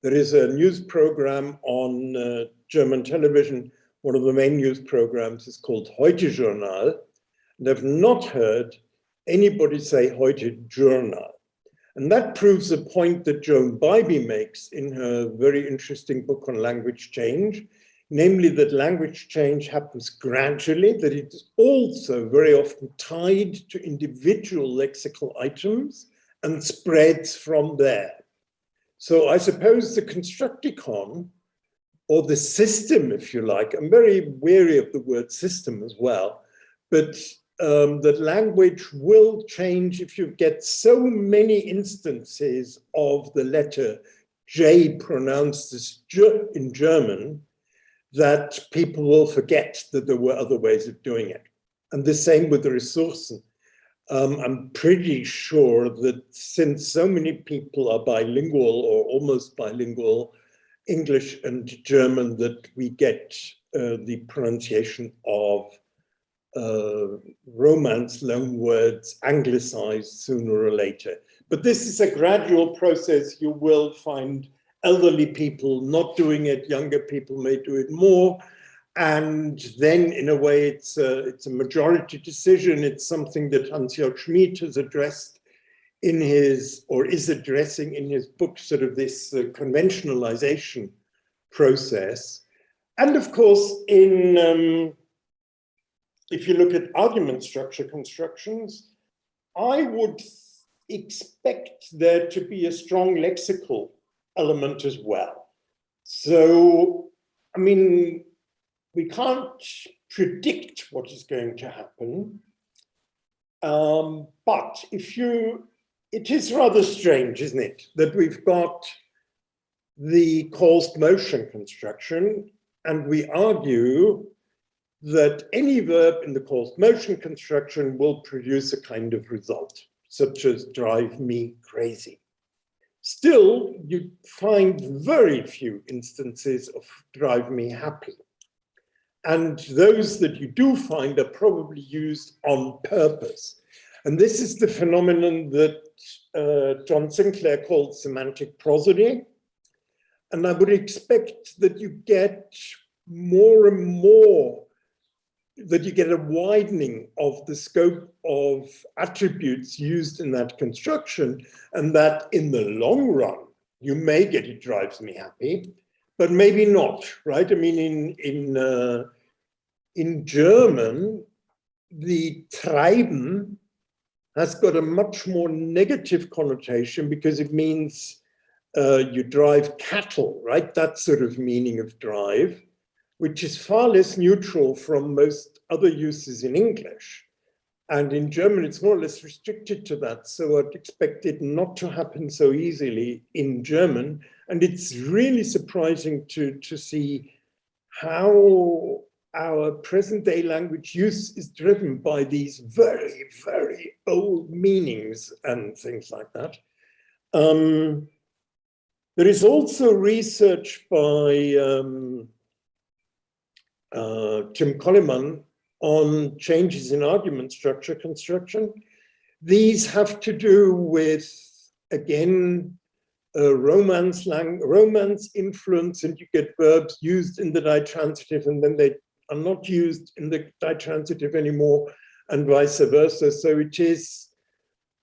There is a news program on German television. One of the main news programs is called Heute Journal, and I've not heard anybody say Heute Journal. And that proves a point that Joan Bybee makes in her very interesting book on language change, namely that language change happens gradually, that it is also very often tied to individual lexical items and spreads from there. So I suppose the constructicon, or the system, if you like, I'm very wary of the word system as well, but that language will change if you get so many instances of the letter J pronounced as J in German that people will forget that there were other ways of doing it. And the same with the Ressourcen. I'm pretty sure that since so many people are bilingual or almost bilingual, English and German, that we get the pronunciation of Romance loan words anglicized sooner or later. But this is a gradual process. You will find elderly people not doing it, younger people may do it more. And then in a way, it's a majority decision. It's something that Hans-Jörg Schmid has addressed in his, or is addressing in his book, sort of this conventionalization process. And of course, if you look at argument structure constructions, I would expect there to be a strong lexical element as well. So, I mean, we can't predict what is going to happen, but it is rather strange, isn't it, that we've got the caused motion construction, and we argue that any verb in the caused motion construction will produce a kind of result, such as drive me crazy. Still, you find very few instances of drive me happy. And those that you do find are probably used on purpose. And this is the phenomenon that John Sinclair called semantic prosody. And I would expect that you get more and more, that you get a widening of the scope of attributes used in that construction, and that in the long run, you may get it drives me happy, but maybe not, right? I mean, in German, the treiben has got a much more negative connotation because it means you drive cattle, right? That sort of meaning of drive, which is far less neutral from most other uses in English. And in German, it's more or less restricted to that. So I'd expect it not to happen so easily in German. And it's really surprising to see how our present day language use is driven by these very, very old meanings and things like that. There is also research by Tim Colliman on changes in argument structure construction. These have to do with, again, Romance influence, and you get verbs used in the ditransitive and then they are not used in the ditransitive anymore. and vice versa. So it is,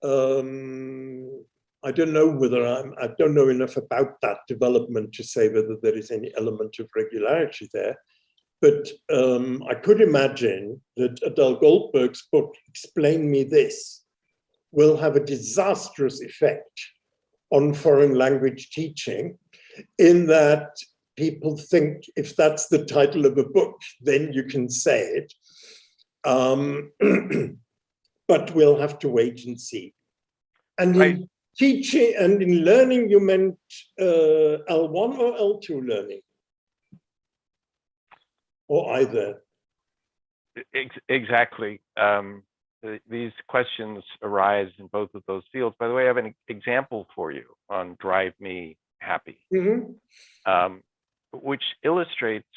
I don't know whether I don't know enough about that development to say whether there is any element of regularity there. But I could imagine that Adele Goldberg's book, Explain Me This, will have a disastrous effect on foreign language teaching, in that people think if that's the title of a book, then you can say it. But we'll have to wait and see. And in teaching and in learning, you meant L1 or L2 learning? Or either? Exactly. These questions arise in both of those fields. By the way, I have an example for you on Drive Me Happy, which illustrates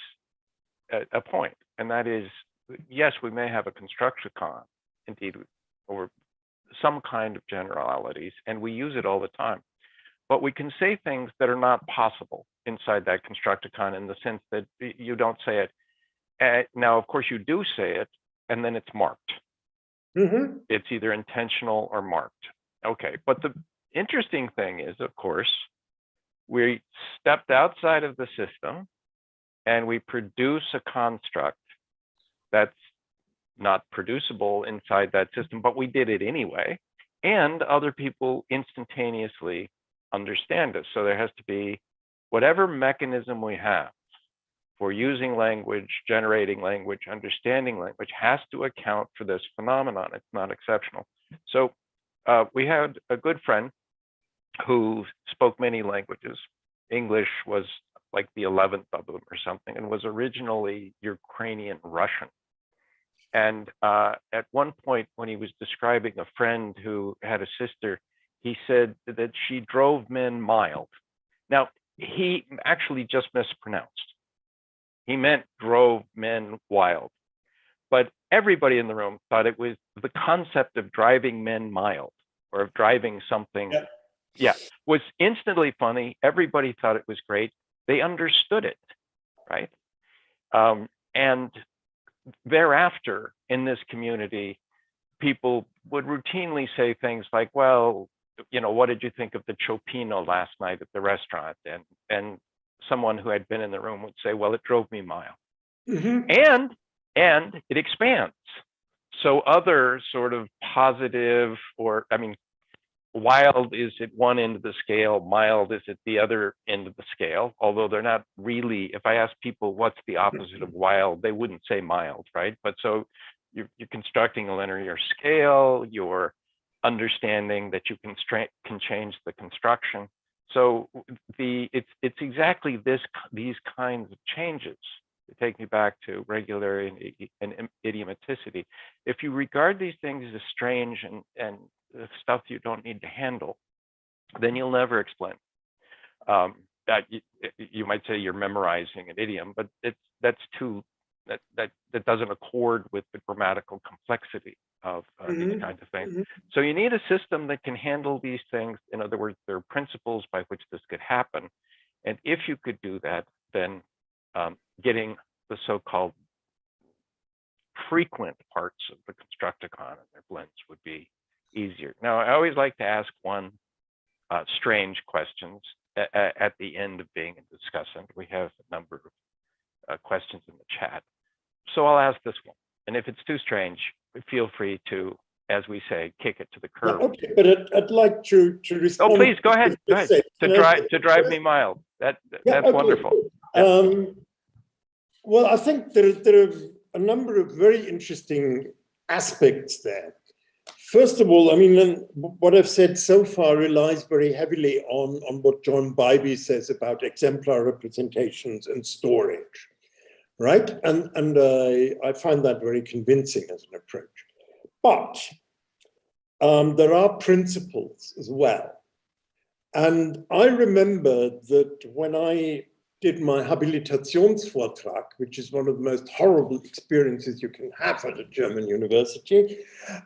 a point, and that is, yes, we may have a constructicon, indeed, or some kind of generalities, and we use it all the time. But we can say things that are not possible inside that constructicon, in the sense that you don't say it. Now, of course, you do say it, and then it's marked. It's either intentional or marked. Okay, but the interesting thing is, of course, we stepped outside of the system and we produce a construct that's not producible inside that system, but we did it anyway, and other people instantaneously understand us. So there has to be whatever mechanism we have for using language, generating language, understanding language, has to account for this phenomenon. It's not exceptional. So we had a good friend who spoke many languages. English was like the 11th of them or something, and was originally Ukrainian Russian. And at one point, when he was describing a friend who had a sister, he said that she drove men mild. Now, he actually just mispronounced. He meant drove men wild. But everybody in the room thought it was the concept of driving men mild, or of driving something, was instantly funny. Everybody thought it was great. They understood it, right? And thereafter, in this community, people would routinely say things like, well, you know, what did you think of the Chopino last night at the restaurant? And someone who had been in the room would say, well, it drove me mild. And it expands. So other sort of positive, or, I mean, wild is at one end of the scale, mild is at the other end of the scale, although they're not really, if I ask people what's the opposite of wild, they wouldn't say mild, right? But so you're constructing a linear scale, you're understanding that you can change the construction. So it's exactly these kinds of changes that take me back to regularity and idiomaticity. If you regard these things as strange and stuff you don't need to handle, then you'll never explain. That you might say you're memorizing an idiom, but that doesn't accord with the grammatical complexity of these kinds of things. So you need a system that can handle these things. In other words, there are principles by which this could happen. And if you could do that, then getting the so-called frequent parts of the constructicon and their blends would be easier. Now, I always like to ask one strange questions at the end of being a discussant. We have a number of questions in the chat. So I'll ask this one. And if it's too strange, feel free to, as we say, kick it to the curb. Okay, but I'd like to respond. Oh, please, go ahead. Go ahead. To drive me mild. That's okay. Wonderful. Well, I think there are a number of very interesting aspects there. First of all, I mean, what I've said so far relies very heavily on what John Bybee says about exemplar representations and storage, right? And I find that very convincing as an approach. But there are principles as well. And I remember that when I did my Habilitationsvortrag, which is one of the most horrible experiences you can have at a German university.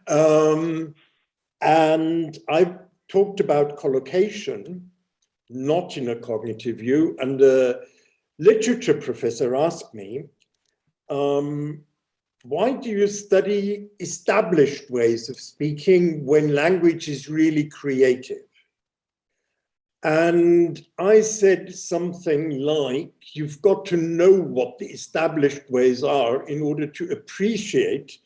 And I talked about collocation, not in a cognitive view. And the literature professor asked me, why do you study established ways of speaking when language is really creative? And I said something like, you've got to know what the established ways are in order to appreciate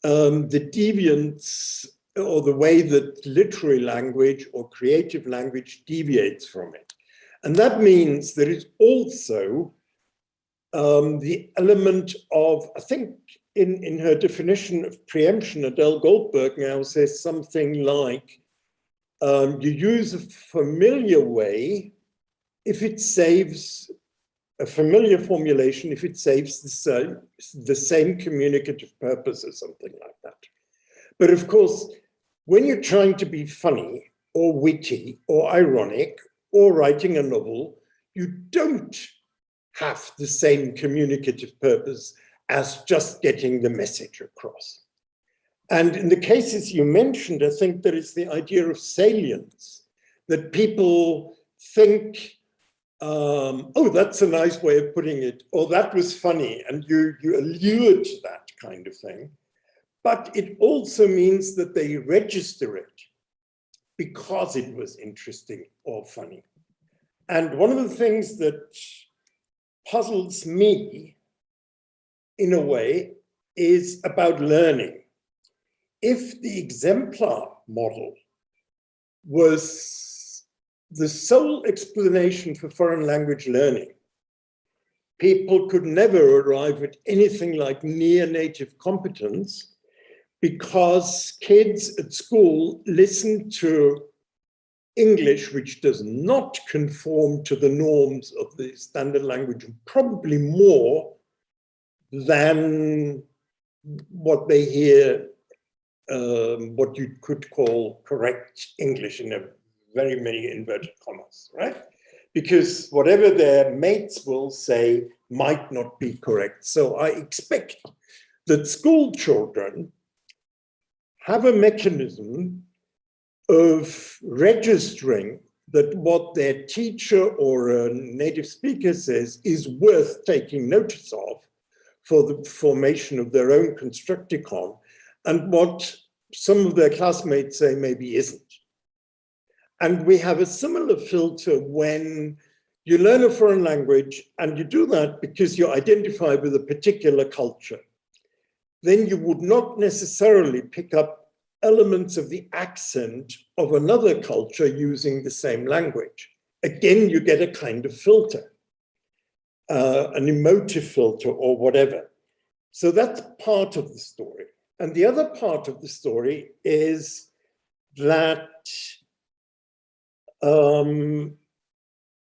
the deviance or the way that literary language or creative language deviates from it. And that means there is also the element of, I think in her definition of preemption, Adele Goldberg now says something like, you use a familiar way if it saves a familiar formulation, if it saves the same communicative purpose or something like that. But of course, when you're trying to be funny or witty or ironic or writing a novel, you don't have the same communicative purpose as just getting the message across. And in the cases you mentioned, I think there is the idea of salience, that people think, oh, that's a nice way of putting it, or that was funny, and you allude to that kind of thing. But it also means that they register it because it was interesting or funny. And one of the things that puzzles me, in a way, is about learning. If the exemplar model was the sole explanation for foreign language learning, people could never arrive at anything like near native competence, because kids at school listen to English, which does not conform to the norms of the standard language, probably more than what they hear, what you could call correct English in a very many inverted commas, right? Because whatever their mates will say might not be correct. So I expect that school children have a mechanism of registering that what their teacher or a native speaker says is worth taking notice of for the formation of their own constructicon, and what some of their classmates say maybe isn't. And we have a similar filter when you learn a foreign language, and you do that because you identify with a particular culture. Then you would not necessarily pick up elements of the accent of another culture using the same language. Again, you get a kind of filter, an emotive filter or whatever. So that's part of the story. And the other part of the story is that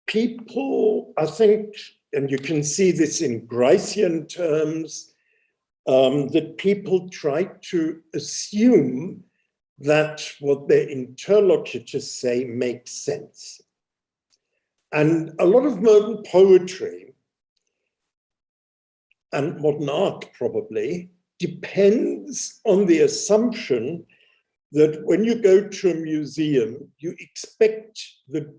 people, I think, and you can see this in Gricean terms, that people try to assume that what their interlocutors say makes sense. And a lot of modern poetry and modern art probably depends on the assumption that when you go to a museum, you expect the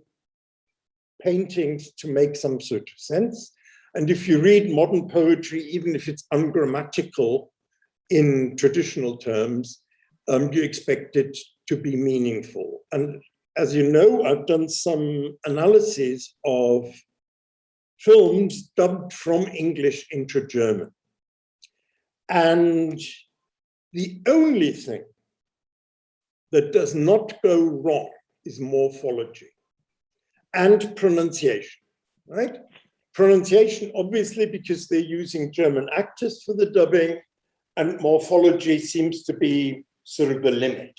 paintings to make some sort of sense. And if you read modern poetry, even if it's ungrammatical in traditional terms, you expect it to be meaningful. And as you know, I've done some analyses of films dubbed from English into German. And the only thing that does not go wrong is morphology and pronunciation, right? Pronunciation, obviously, because they're using German actors for the dubbing, and morphology seems to be sort of the limit.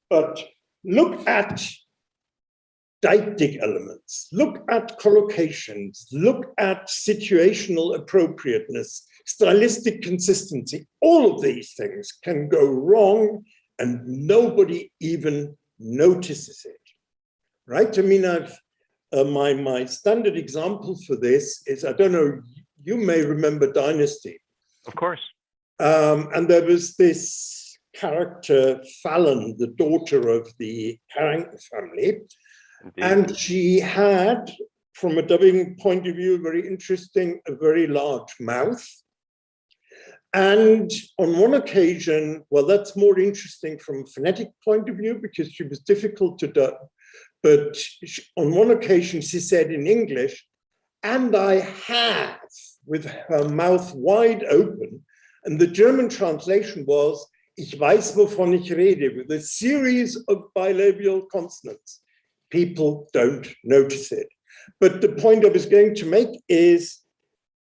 But look at deictic elements, look at collocations, look at situational appropriateness, stylistic consistency. All of these things can go wrong and nobody even notices it, right? I mean, my standard example for this is, I don't know, you may remember Dynasty. Of course. And there was this character, Fallon, the daughter of the Carrington family. Indeed. And she had, from a dubbing point of view, very interesting, a very large mouth. And on one occasion, well, that's more interesting from a phonetic point of view because she was difficult to do. But on one occasion, she said in English, and I have, with her mouth wide open. And the German translation was, ich weiß, wovon ich rede, with a series of bilabial consonants. People don't notice it. But the point I was going to make is,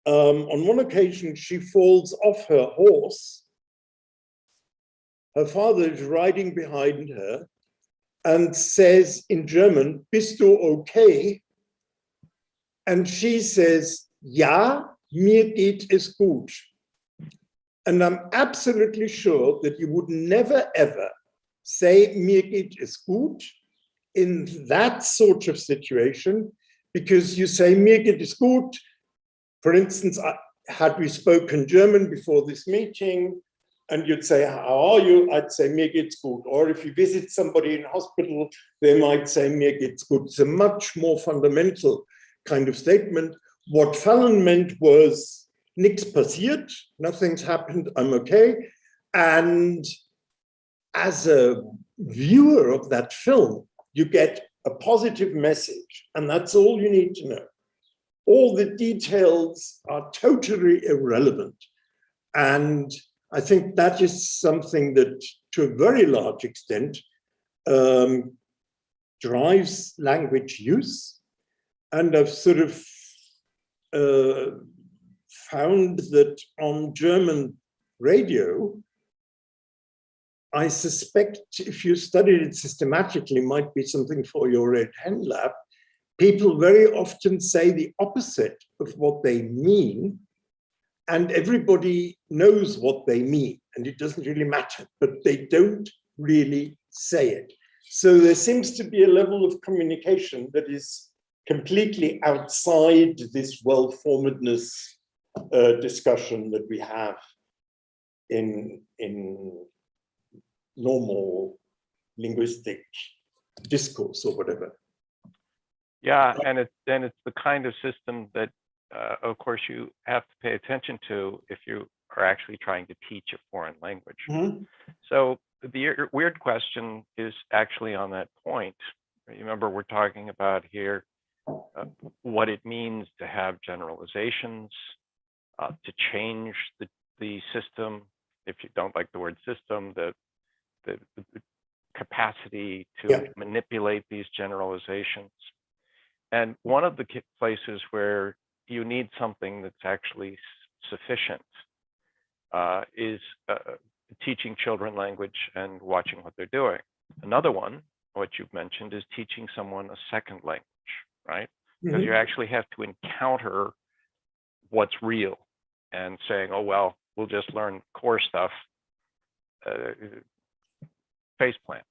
on one occasion, she falls off her horse. Her father is riding behind her and says in German, bist du okay? And she says, ja, mir geht es gut. And I'm absolutely sure that you would never, ever say mir geht es gut in that sort of situation, because you say mir geht es gut. For instance, had we spoken German before this meeting, and you'd say, how are you? I'd say, mir geht's gut. Or if you visit somebody in hospital, they might say, mir geht's gut. It's a much more fundamental kind of statement. What Fallon meant was, nichts passiert, nothing's happened, I'm okay. And as a viewer of that film, you get a positive message, and that's all you need to know. All the details are totally irrelevant. And I think that is something that, to a very large extent, drives language use. And I've sort of found that on German radio, I suspect if you studied it systematically, might be something for your Red Hen lab, people very often say the opposite of what they mean, and everybody knows what they mean, and it doesn't really matter, but they don't really say it. So there seems to be a level of communication that is completely outside this well-formedness discussion that we have in normal linguistic discourse or whatever. Yeah, and it's the kind of system that, of course, you have to pay attention to if you are actually trying to teach a foreign language. Mm-hmm. So the weird question is actually on that point. Remember, we're talking about here what it means to have generalizations, to change the system. If you don't like the word system, the capacity to manipulate these generalizations. And one of the places where you need something that's actually sufficient is teaching children language and watching what they're doing. Another one, what you've mentioned, is teaching someone a second language, right? Because you actually have to encounter what's real and saying, oh, well, we'll just learn core stuff, faceplant.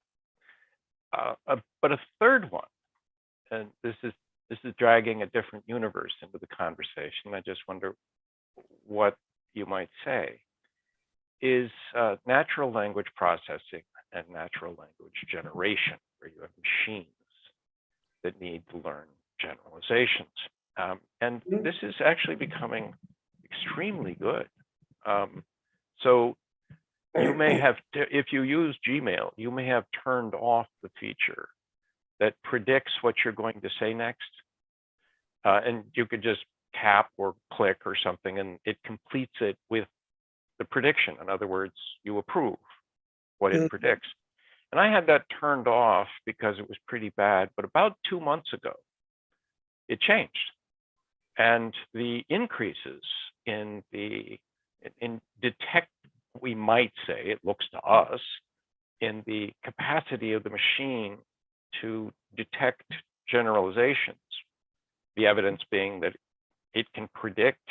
But a third one, and this is dragging a different universe into the conversation. I just wonder what you might say, is natural language processing and natural language generation, where you have machines that need to learn generalizations. And this is actually becoming extremely good. So you may have, if you use Gmail, you may have turned off the feature that predicts what you're going to say next. And you could just tap or click or something, and it completes it with the prediction. In other words, you approve what it predicts. And I had that turned off because it was pretty bad. But about 2 months ago, it changed. And the increases in detect, we might say, it looks to us, in the capacity of the machine to detect generalizations, the evidence being that it can predict,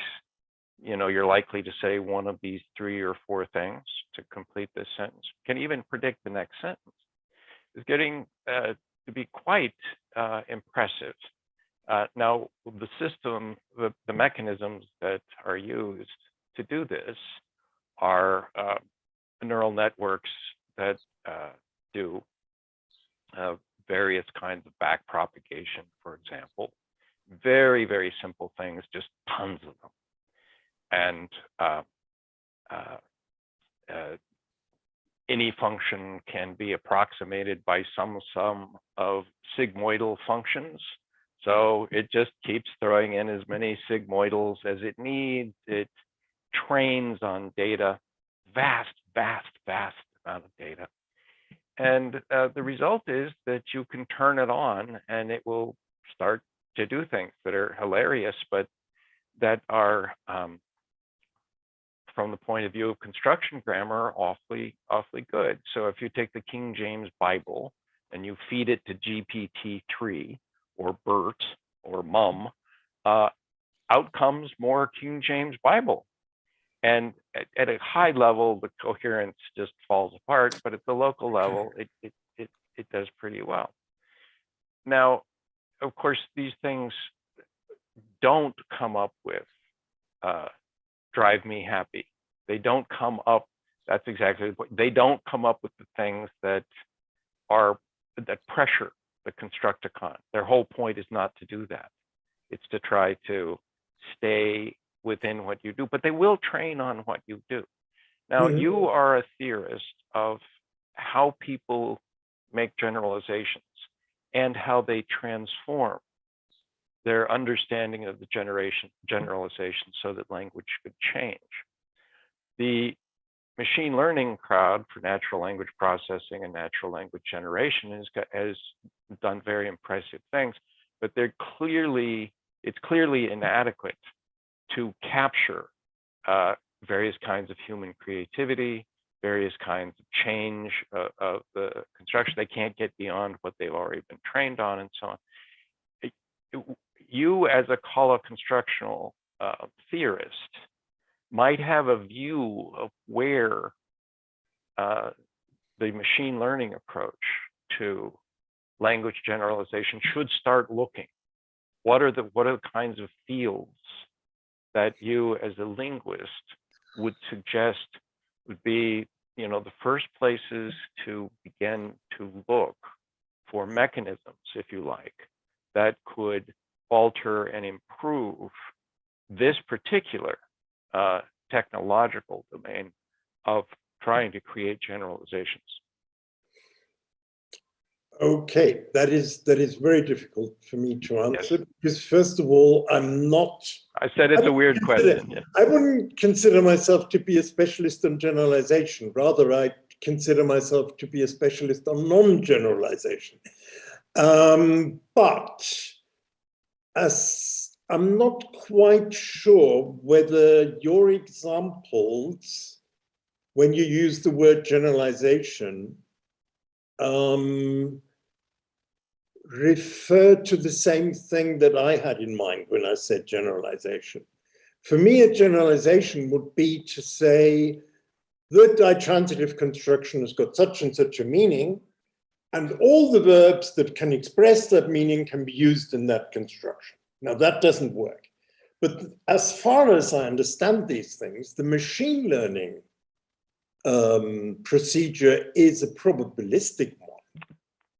you're likely to say one of these 3 or 4 things to complete this sentence, can even predict the next sentence, is getting to be quite impressive. Now, the system, the mechanisms that are used to do this are neural networks that do various kinds of backpropagation, for example. Very, very simple things, just tons of them. And any function can be approximated by some sum of sigmoidal functions. So it just keeps throwing in as many sigmoidals as it needs. It trains on data, vast amount of data. And the result is that you can turn it on and it will start to do things that are hilarious, but that are, from the point of view of construction grammar, awfully good. So if you take the King James Bible and you feed it to GPT-3 or BERT or MUM, out comes more King James Bible. And at a high level, the coherence just falls apart, but at the local level, it does pretty well. Now, of course, these things don't come up with drive me happy. They don't come up, that's exactly the point. They don't come up with the things that pressure the Constructicon. Their whole point is not to do that. It's to try to stay within what you do, but they will train on what you do. Now, you are a theorist of how people make generalizations and how they transform their understanding of the generalization so that language could change. The machine learning crowd for natural language processing and natural language generation has done very impressive things, but it's clearly inadequate to capture various kinds of human creativity, various kinds of change of the construction. They can't get beyond what they've already been trained on and so on. You as a colloconstructional theorist might have a view of where the machine learning approach to language generalization should start looking. What are the kinds of fields that you as a linguist would suggest would be, the first places to begin to look for mechanisms, if you like, that could alter and improve this particular technological domain of trying to create generalizations? Okay, that is very difficult for me to answer, Yes. because first of all, I'm not. I said it's a weird question. Yeah. I wouldn't consider myself to be a specialist on generalization. Rather, I consider myself to be a specialist on non-generalization. But as I'm not quite sure whether your examples, when you use the word generalization, refer to the same thing that I had in mind when I said generalization. For me, a generalization would be to say that ditransitive construction has got such and such a meaning, and all the verbs that can express that meaning can be used in that construction. Now, that doesn't work. But as far as I understand these things, the machine learning procedure is a probabilistic one.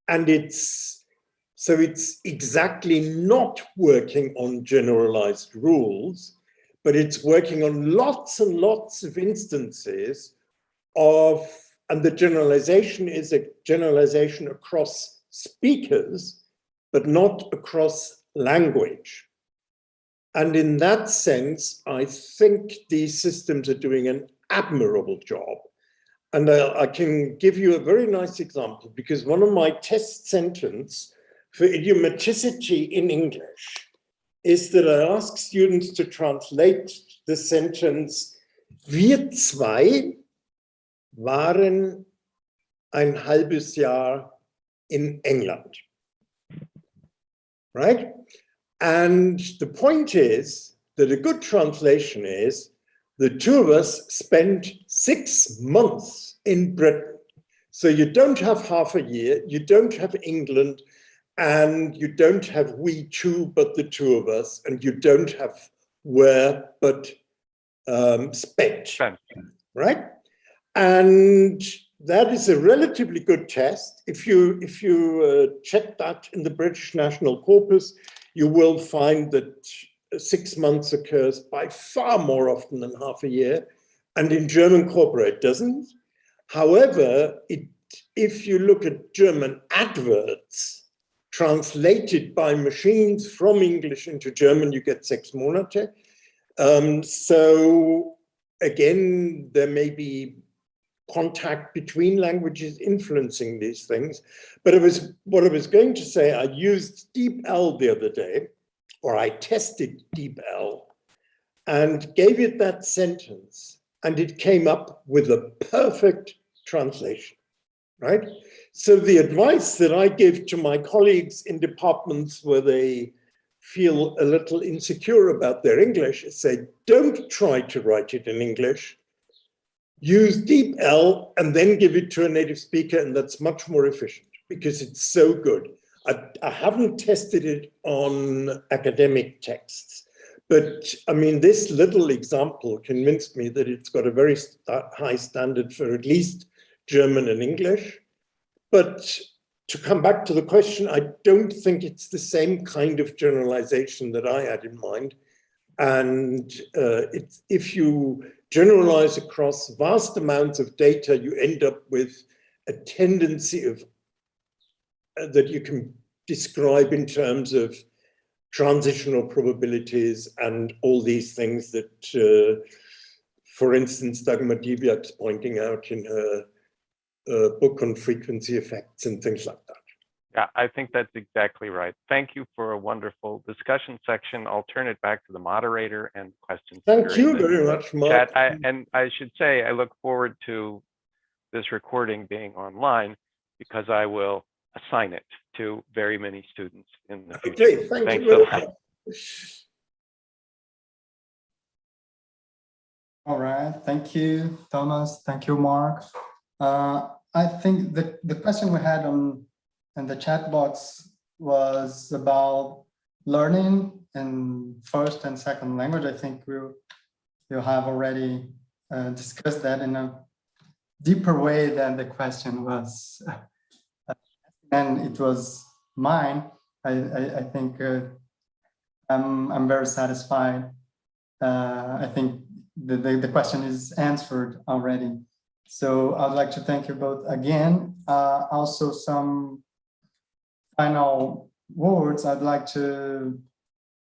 And it's exactly not working on generalized rules, but it's working on lots and lots of instances of, and the generalization is a generalization across speakers, but not across language. And in that sense, I think these systems are doing an admirable job. And I can give you a very nice example, because one of my test sentences for idiomaticity in English is that I ask students to translate the sentence, wir zwei waren ein halbes Jahr in England, right? And the point is that a good translation is, the two of us spent 6 months in Britain. So you don't have half a year, you don't have England, and you don't have we two, but the two of us, and you don't have where, but spent, right? And that is a relatively good test. If you check that in the British National Corpus, you will find that 6 months occurs by far more often than half a year. and in German corporate doesn't. However, if you look at German adverts translated by machines from English into German, you get 6 Monate. So again, there may be contact between languages influencing these things. But what I was going to say, I used DeepL the other day, or I tested DeepL and gave it that sentence, and it came up with a perfect translation, right? So the advice that I give to my colleagues in departments where they feel a little insecure about their English is say, don't try to write it in English. Use DeepL and then give it to a native speaker, and that's much more efficient because it's so good. I haven't tested it on academic texts, but I mean, this little example convinced me that it's got a very high standard for at least German and English. But to come back to the question, I don't think it's the same kind of generalization that I had in mind. And if you generalize across vast amounts of data, you end up with a tendency of that you can describe in terms of transitional probabilities and all these things that, for instance, Dagmar Dibiak's pointing out in her book on frequency effects and things like that. Yeah, I think that's exactly right. Thank you for a wonderful discussion section. I'll turn it back to the moderator and questions. Thank you very much, Mark. And I should say, I look forward to this recording being online because I will assign it to very many students in the future. Okay, thank you very much. All right, thank you, Thomas. Thank you, Mark. I think the question we had in the chat box was about learning in first and second language. I think you have already discussed that in a deeper way than the question was. And it was mine. I think I'm very satisfied. I think the question is answered already. So I'd like to thank you both again. Also some final words. I'd like to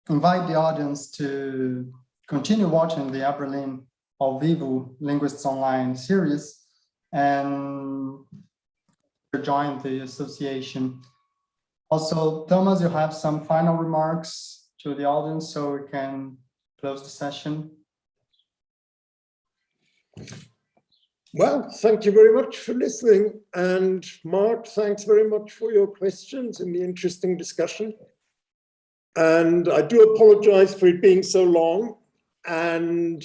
invite the audience to continue watching the Aberlin Ao Vivo Linguists Online series and join the association. Also, Thomas, you have some final remarks to the audience so we can close the session. Well, thank you very much for listening. And Mark, thanks very much for your questions and the interesting discussion. And I do apologize for it being so long. And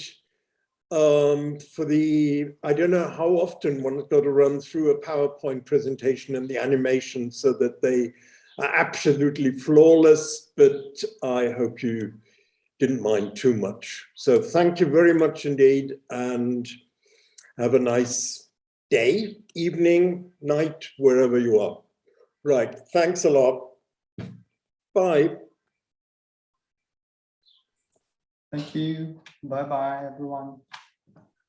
for I don't know how often one's got to run through a PowerPoint presentation and the animation so that they are absolutely flawless, but I hope you didn't mind too much. So thank you very much indeed, and have a nice day, evening, night, wherever you are. Right, thanks a lot. Bye. Thank you. Bye-bye, everyone.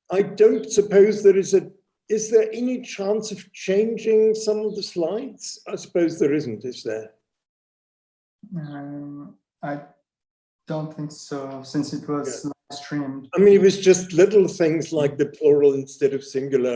I don't suppose is there any chance of changing some of the slides? I suppose there isn't, is there? I don't think so, since it was live streamed. I mean, it was just little things like the plural instead of singular.